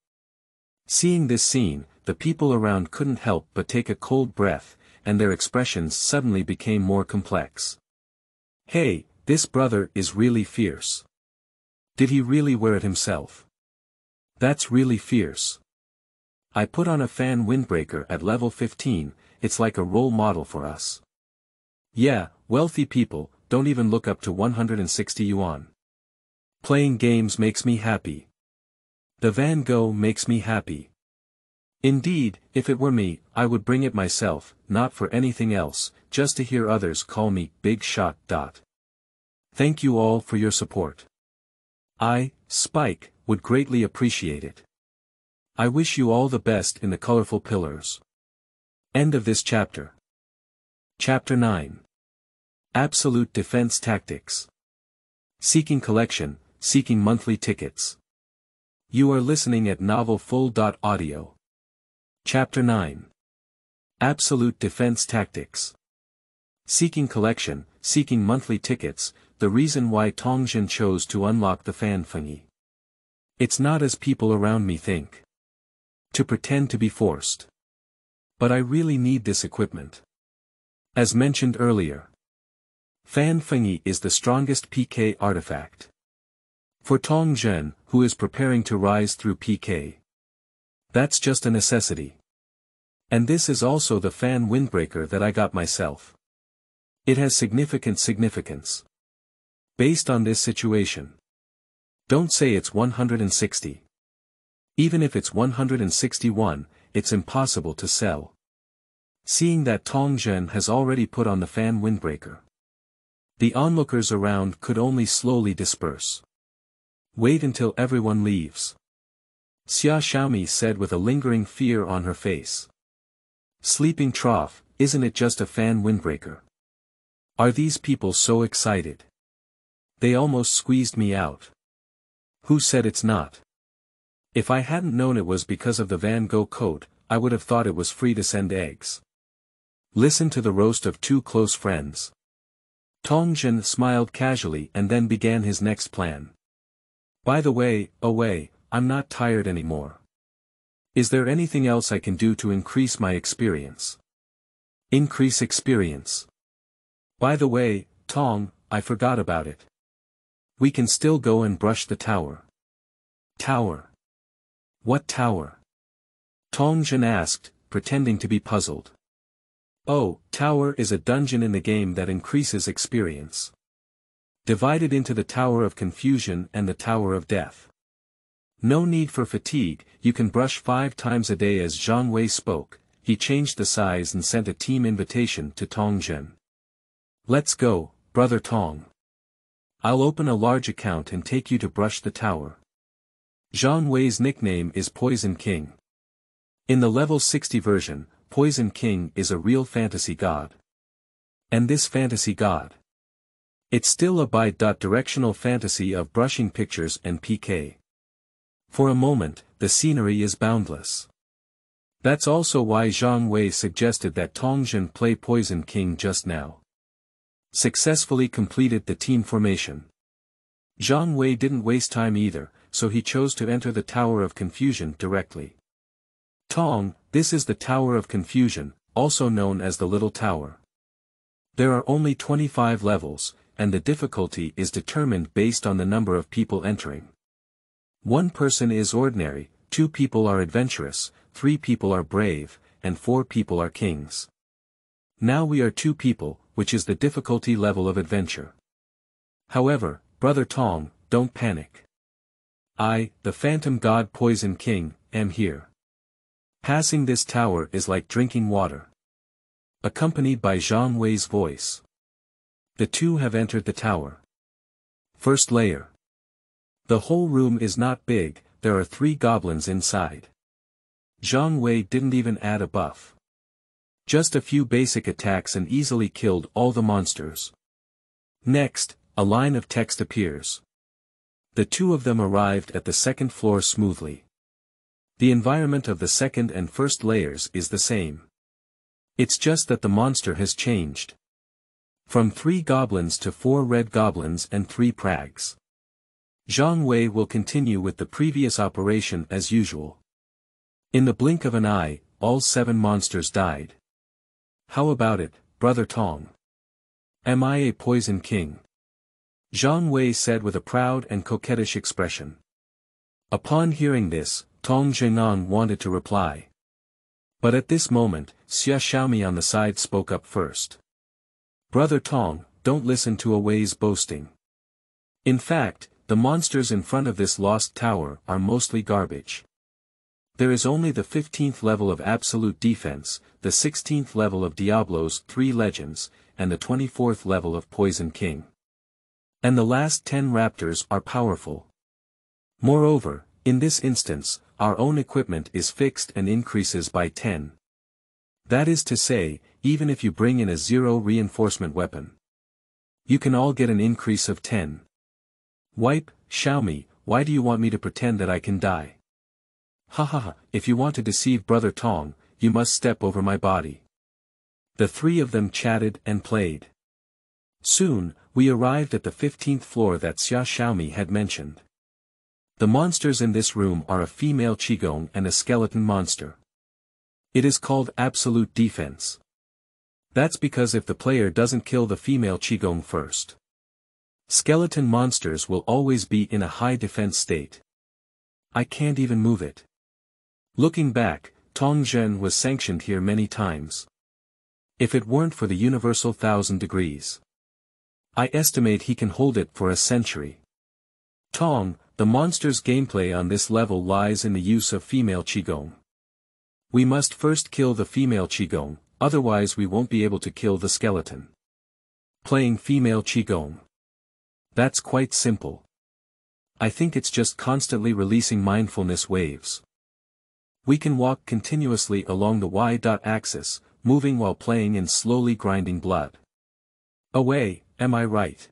Seeing this scene, the people around couldn't help but take a cold breath, and their expressions suddenly became more complex. Hey, this brother is really fierce. Did he really wear it himself? That's really fierce. I put on a fan Windbreaker at level 15, it's like a role model for us. Yeah, wealthy people, don't even look up to 160 yuan. Playing games makes me happy. The Van Gogh makes me happy. Indeed, if it were me, I would bring it myself, not for anything else, just to hear others call me Big Shot. Thank you all for your support. I, Spike, would greatly appreciate it. I wish you all the best in the colorful pillars. End of this chapter. Chapter 9. Absolute Defense Tactics. Seeking Collection, Seeking Monthly Tickets. You are listening at novelfull.audio. Chapter 9. Absolute Defense Tactics. Seeking Collection, Seeking Monthly Tickets, the reason why Tong Jin chose to unlock the Fan Fengyi. It's not as people around me think. To pretend to be forced. But I really need this equipment. As mentioned earlier, Fan Fengyi is the strongest PK artifact. For Tong Jin, who is preparing to rise through PK. That's just a necessity. And this is also the fan Windbreaker that I got myself. It has significant significance. Based on this situation. Don't say it's 160. Even if it's 161, it's impossible to sell. Seeing that Tong Jin has already put on the fan Windbreaker. The onlookers around could only slowly disperse. Wait until everyone leaves. Xia Xiaomi said with a lingering fear on her face. Sleeping trough, isn't it just a fan Windbreaker? Are these people so excited? They almost squeezed me out. Who said it's not? If I hadn't known it was because of the Van Gogh coat, I would have thought it was free to send eggs. Listen to the roast of two close friends. Tong Jin smiled casually and then began his next plan. By the way, I'm not tired anymore. Is there anything else I can do to increase my experience? Increase experience. By the way, Tong, I forgot about it. We can still go and brush the tower. Tower? What tower? Tong Jin asked, pretending to be puzzled. Oh, tower is a dungeon in the game that increases experience. Divided into the Tower of Confusion and the Tower of Death. No need for fatigue, you can brush 5 times a day. As Zhang Wei spoke, he changed the size and sent a team invitation to Tong Jin. Let's go, brother Tong. I'll open a large account and take you to brush the tower. Zhang Wei's nickname is Poison King. In the level 60 version, Poison King is a real fantasy god. And this fantasy god. It's still a bi-directional fantasy of brushing pictures and PK. For a moment, the scenery is boundless. That's also why Zhang Wei suggested that Tong Jin play Poison King just now. Successfully completed the team formation. Zhang Wei didn't waste time either, so he chose to enter the Tower of Confusion directly. Tong, this is the Tower of Confusion, also known as the Little Tower. There are only 25 levels, and the difficulty is determined based on the number of people entering. 1 person is ordinary, 2 people are adventurous, 3 people are brave, and 4 people are kings. Now we are 2 people, which is the difficulty level of adventure. However, Brother Tong, don't panic. I, the Phantom God Poison King, am here. Passing this tower is like drinking water. Accompanied by Zhang Wei's voice. The two have entered the tower. First layer. The whole room is not big, there are 3 goblins inside. Zhang Wei didn't even add a buff. Just a few basic attacks and easily killed all the monsters. Next, a line of text appears. The 2 of them arrived at the 2nd floor smoothly. The environment of the 2nd and 1st layers is the same. It's just that the monster has changed. From 3 goblins to 4 red goblins and 3 prags. Zhang Wei will continue with the previous operation as usual. In the blink of an eye, all 7 monsters died. How about it, Brother Tong? Am I a poison king? Zhang Wei said with a proud and coquettish expression. Upon hearing this, Tong Zhengan wanted to reply. But at this moment, Xia Xiaomi on the side spoke up first. Brother Tong, don't listen to Wei's boasting. In fact, the monsters in front of this lost tower are mostly garbage. There is only the 15th level of Absolute Defense, the 16th level of Diablo's 3 Legends, and the 24th level of Poison King. And the last 10 raptors are powerful. Moreover, in this instance, our own equipment is fixed and increases by 10. That is to say, even if you bring in a 0 reinforcement weapon, you can all get an increase of 10. Wipe, Xiaomi, why do you want me to pretend that I can die? Hahaha, if you want to deceive Brother Tong, you must step over my body. The 3 of them chatted and played. Soon, we arrived at the 15th floor that Xia Xiaomi had mentioned. The monsters in this room are a female qigong and a skeleton monster. It is called Absolute Defense. That's because if the player doesn't kill the female qigong first, skeleton monsters will always be in a high defense state. I can't even move it. Looking back, Tong Zhen was sanctioned here many times. If it weren't for the universal 1000 degrees, I estimate he can hold it for a century. Tong, the monster's gameplay on this level lies in the use of female qigong. We must first kill the female qigong, otherwise we won't be able to kill the skeleton. Playing female qigong. That's quite simple. I think it's just constantly releasing mindfulness waves. We can walk continuously along the y-axis, moving while playing in slowly grinding blood. Away, am I right?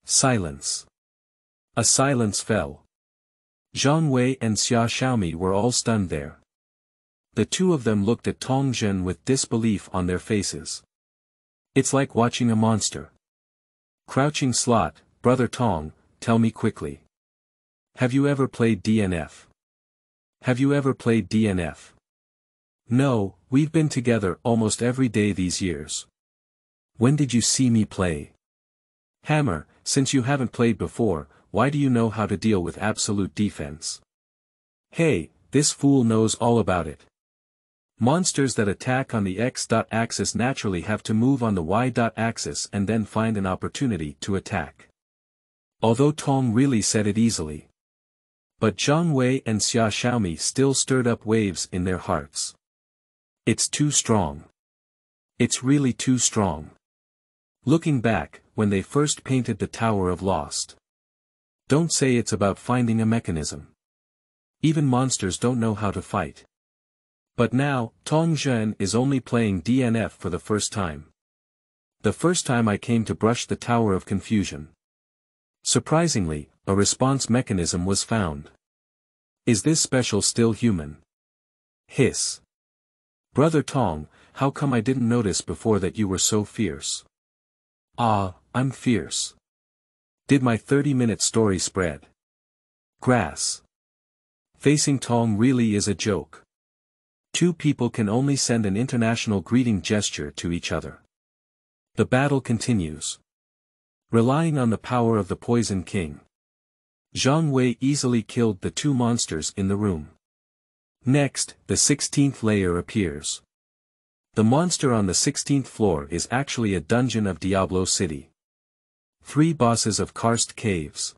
Silence. A silence fell. Zhang Wei and Xia Xiaomi were all stunned there. The 2 of them looked at Tong Zhen with disbelief on their faces. It's like watching a monster. Crouching slot, Brother Tong, tell me quickly. Have you ever played DNF? Have you ever played DNF? No, we've been together almost every day these years. When did you see me play? Hammer, since you haven't played before, why do you know how to deal with absolute defense? Hey, this fool knows all about it. Monsters that attack on the x-axis naturally have to move on the y-axis and then find an opportunity to attack. Although Tong really said it easily. But Zhang Wei and Xia Xiaomi still stirred up waves in their hearts. It's too strong. It's really too strong. Looking back, when they first painted the Tower of Lost. Don't say it's about finding a mechanism. Even monsters don't know how to fight. But now, Tong Zhen is only playing DNF for the first time. The first time I came to brush the Tower of Confusion. Surprisingly, a response mechanism was found. Is this special still human? Hiss. Brother Tong, how come I didn't notice before that you were so fierce? Ah, I'm fierce. Did my 30-minute story spread? Grass. Facing Tong really is a joke. Two people can only send an international greeting gesture to each other. The battle continues. Relying on the power of the Poison King, Zhang Wei easily killed the two monsters in the room. Next, the 16th layer appears. The monster on the 16th floor is actually a dungeon of Diablo City. 3 bosses of Karst Caves.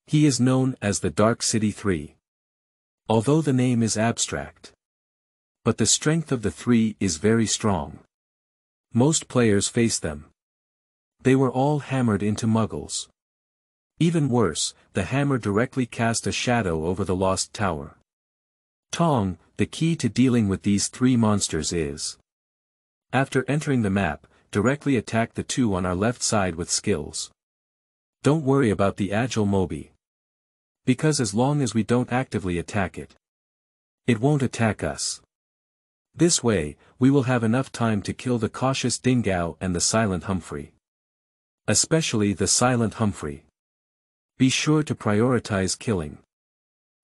He is known as the Dark City 3. Although the name is abstract, but the strength of the 3 is very strong. Most players face them. They were all hammered into muggles. Even worse, the hammer directly cast a shadow over the lost tower. Tong, the key to dealing with these 3 monsters is, after entering the map, directly attack the 2 on our left side with skills. Don't worry about the agile Mobi. Because as long as we don't actively attack it, it won't attack us. This way, we will have enough time to kill the cautious Dingao and the silent Humphrey. Especially the silent Humphrey. Be sure to prioritize killing.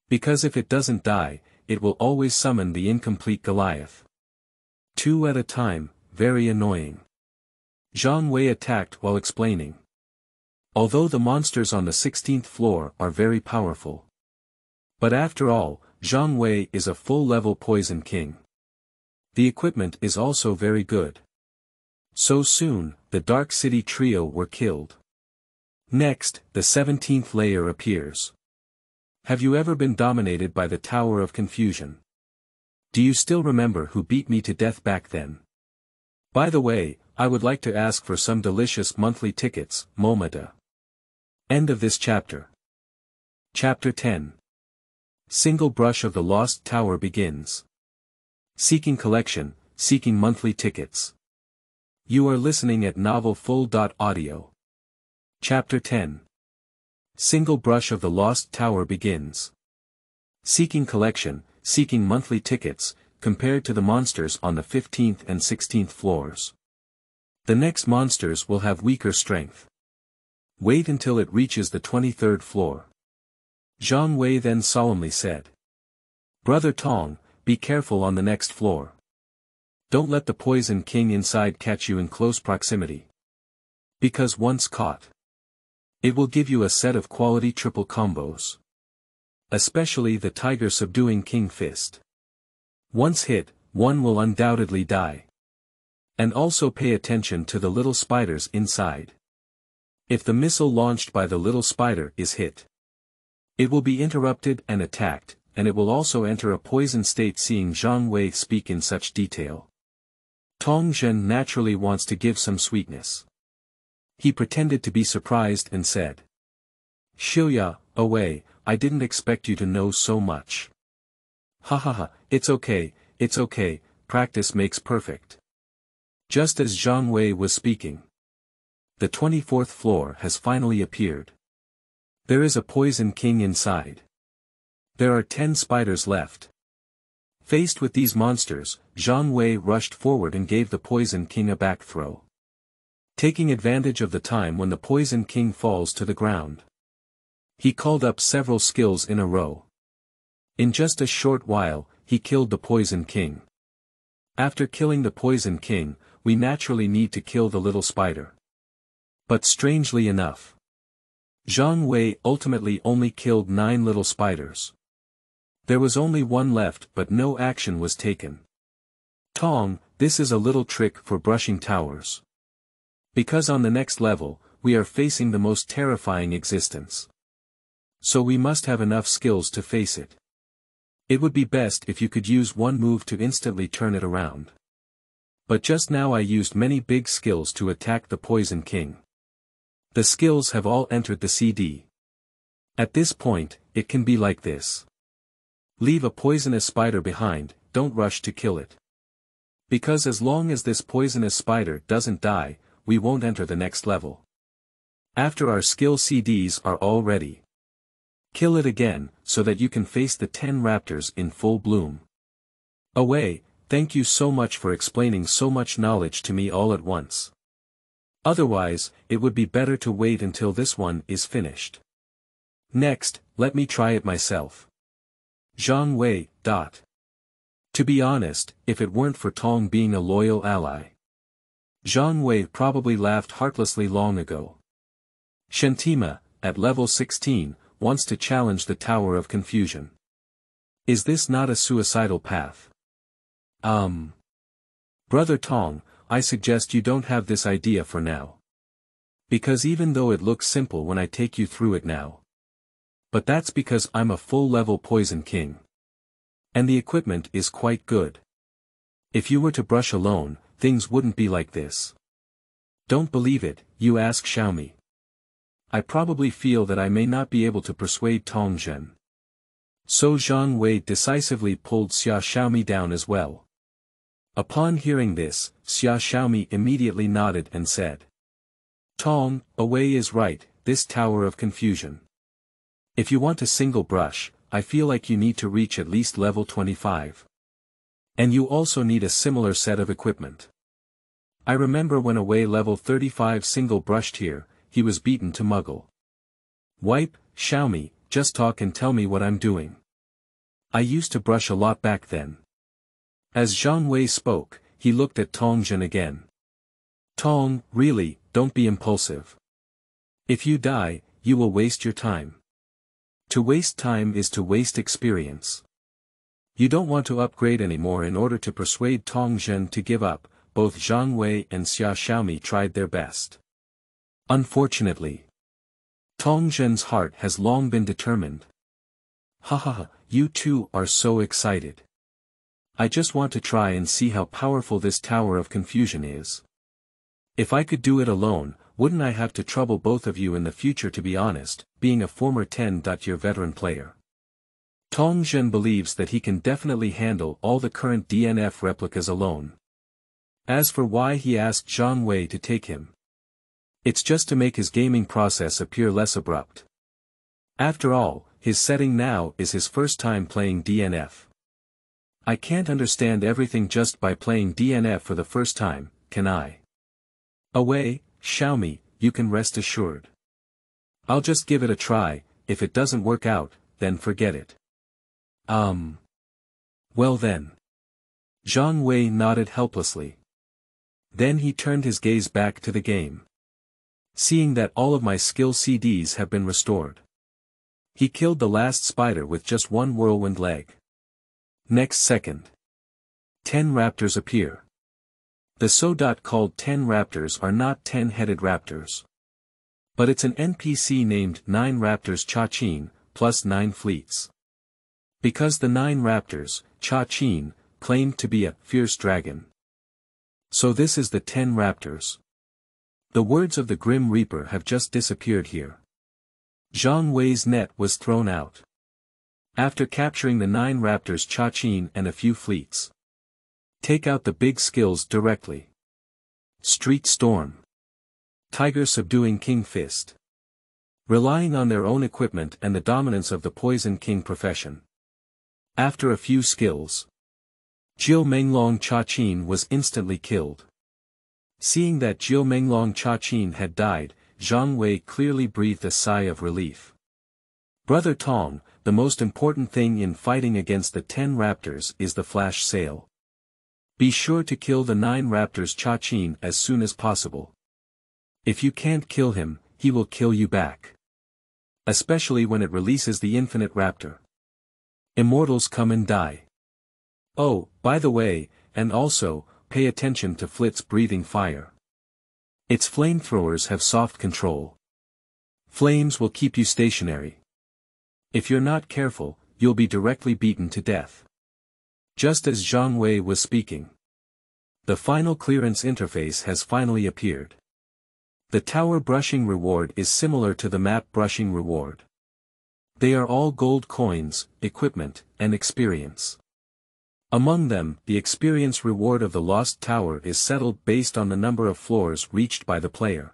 Because if it doesn't die, it will always summon the incomplete Goliath. 2 at a time, very annoying. Zhang Wei attacked while explaining. Although the monsters on the 16th floor are very powerful. But after all, Zhang Wei is a full-level Poison King. The equipment is also very good. So soon, the Dark City trio were killed. Next, the 17th layer appears. Have you ever been dominated by the Tower of Confusion? Do you still remember who beat me to death back then? By the way, I would like to ask for some delicious monthly tickets, Momota. End of this chapter. Chapter 10. Single Brush of the Lost Tower begins. Seeking collection, seeking monthly tickets. You are listening at novelfull.audio. Chapter 10. Single Brush of the Lost Tower begins. Seeking collection, seeking monthly tickets, compared to the monsters on the 15th and 16th floors. The next monsters will have weaker strength. Wait until it reaches the 23rd floor. Zhang Wei then solemnly said. Brother Tong, be careful on the next floor. Don't let the Poison King inside catch you in close proximity. Because once caught, it will give you a set of quality triple combos. Especially the Tiger Subduing King Fist. Once hit, one will undoubtedly die. And also pay attention to the little spiders inside. If the missile launched by the little spider is hit, it will be interrupted and attacked, and it will also enter a poison state. Seeing Zhang Wei speak in such detail, Tong Zhen naturally wants to give some sweetness. He pretended to be surprised and said, Xiuya, away, I didn't expect you to know so much. Ha ha ha, it's okay, practice makes perfect. Just as Zhang Wei was speaking, the 24th floor has finally appeared. There is a Poison King inside. There are 10 spiders left. Faced with these monsters, Zhang Wei rushed forward and gave the Poison King a back throw. Taking advantage of the time when the Poison King falls to the ground, he called up several skills in a row. In just a short while, he killed the Poison King. After killing the Poison King, we naturally need to kill the little spider. But strangely enough, Zhang Wei ultimately only killed 9 little spiders. There was only 1 left, but no action was taken. Tong, this is a little trick for brushing towers. Because on the next level, we are facing the most terrifying existence. So we must have enough skills to face it. It would be best if you could use one move to instantly turn it around. But just now I used many big skills to attack the Poison King. The skills have all entered the CD. At this point, it can be like this. Leave a poisonous spider behind, don't rush to kill it. Because as long as this poisonous spider doesn't die, we won't enter the next level. After our skill CDs are all ready, kill it again, so that you can face the 10 raptors in full bloom. Away, thank you so much for explaining so much knowledge to me all at once. Otherwise, it would be better to wait until this one is finished. Next, let me try it myself. Zhang Wei. To be honest, if it weren't for Tong being a loyal ally, Zhang Wei probably laughed heartlessly long ago. Shentima, at level 16, wants to challenge the Tower of Confusion. Is this not a suicidal path? Brother Tong, I suggest you don't have this idea for now. Because even though it looks simple when I take you through it now. But that's because I'm a full-level Poison King. And the equipment is quite good. If you were to brush alone, things wouldn't be like this. Don't believe it, you ask Xiaomi. I probably feel that I may not be able to persuade Tong Zhen. So Zhang Wei decisively pulled Xia Xiaomi down as well. Upon hearing this, Xia Xiaomi immediately nodded and said, Tong, Wei is right, this Tower of Confusion. If you want a single brush, I feel like you need to reach at least level 25. And you also need a similar set of equipment. I remember when Wei level 35 single brushed here, he was beaten to muggle. Wipe, Xiaomi, just talk and tell me what I'm doing. I used to brush a lot back then. As Zhang Wei spoke, he looked at Tong Zhen again. Tong, really, don't be impulsive. If you die, you will waste your time. To waste time is to waste experience. You don't want to upgrade anymore in order to persuade Tong Zhen to give up. Both Zhang Wei and Xia Xiaomi tried their best. Unfortunately, Tong Zhen's heart has long been determined. Haha, you two are so excited. I just want to try and see how powerful this Tower of Confusion is. If I could do it alone, wouldn't I have to trouble both of you in the future, to be honest, being a former 10-year veteran player. Tong Zhen believes that he can definitely handle all the current DNF replicas alone. As for why he asked Zhang Wei to take him, it's just to make his gaming process appear less abrupt. After all, his setting now is his first time playing DNF. I can't understand everything just by playing DNF for the first time, can I? Wei, Xiaomi, you can rest assured. I'll just give it a try. If it doesn't work out, then forget it. Well then. Zhang Wei nodded helplessly. Then he turned his gaze back to the game. Seeing that all of my skill CDs have been restored. He killed the last spider with just one whirlwind leg. Next second. 10 raptors appear. The so-called 10 raptors are not 10-headed raptors. But it's an NPC named 9 Raptors Cha-Chin, plus 9 fleets. Because the 9 raptors, Cha-Chin, claimed to be a fierce dragon. So this is the 10 raptors. The words of the Grim Reaper have just disappeared here. Zhang Wei's net was thrown out. After capturing the 9 raptors Cha-Chin and a few fleets. Take out the big skills directly. Street Storm. Tiger subduing King Fist. Relying on their own equipment and the dominance of the Poison King profession. After a few skills, Jiu Menglong Cha-Chin was instantly killed. Seeing that Jiu Menglong Cha-Chin had died, Zhang Wei clearly breathed a sigh of relief. Brother Tong, the most important thing in fighting against the 10 raptors is the flash sale. Be sure to kill the 9 raptors Cha-Chin as soon as possible. If you can't kill him, he will kill you back. Especially when it releases the infinite raptor. Immortals come and die. Oh, by the way, and also, pay attention to Flit's breathing fire. Its flamethrowers have soft control. Flames will keep you stationary. If you're not careful, you'll be directly beaten to death. Just as Zhang Wei was speaking, the final clearance interface has finally appeared. The tower brushing reward is similar to the map brushing reward. They are all gold coins, equipment, and experience. Among them, the experience reward of the Lost Tower is settled based on the number of floors reached by the player.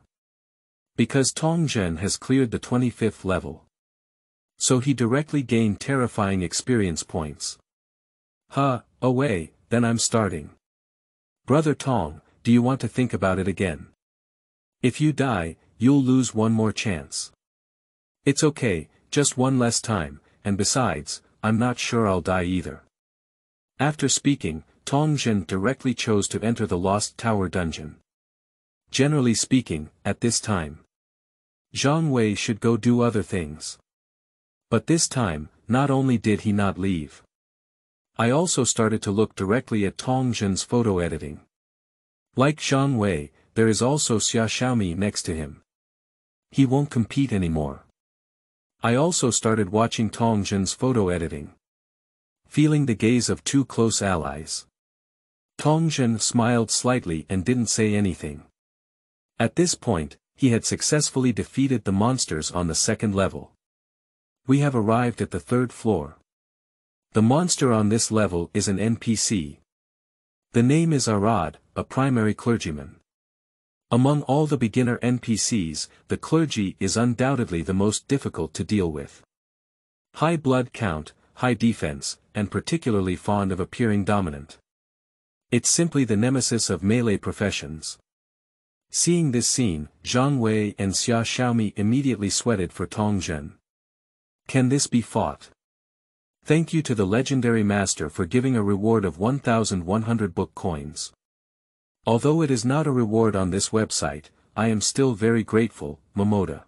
Because Tong Zhen has cleared the 25th level. So he directly gained terrifying experience points. Wei, then I'm starting. Brother Tong, do you want to think about it again? If you die, you'll lose one more chance. It's okay, just one less time, and besides, I'm not sure I'll die either. After speaking, Tong Jin directly chose to enter the Lost Tower dungeon. Generally speaking, at this time, Zhang Wei should go do other things. But this time, not only did he not leave. I also started to look directly at Tong Jin's photo editing. Like Zhang Wei, there is also Xia Xiaomi next to him. He won't compete anymore. I also started watching Tong Jin's photo editing. Feeling the gaze of two close allies. Tong Jin smiled slightly and didn't say anything. At this point, he had successfully defeated the monsters on the second level. We have arrived at the third floor. The monster on this level is an NPC. The name is Arad, a primary clergyman. Among all the beginner NPCs, the clergy is undoubtedly the most difficult to deal with. High blood count, high defense, and particularly fond of appearing dominant. It's simply the nemesis of melee professions. Seeing this scene, Zhang Wei and Xia Xiaomi immediately sweated for Tong Jin. Can this be fought? Thank you to the legendary master for giving a reward of 1,100 book coins. Although it is not a reward on this website, I am still very grateful, Momoda.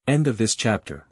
End of this chapter.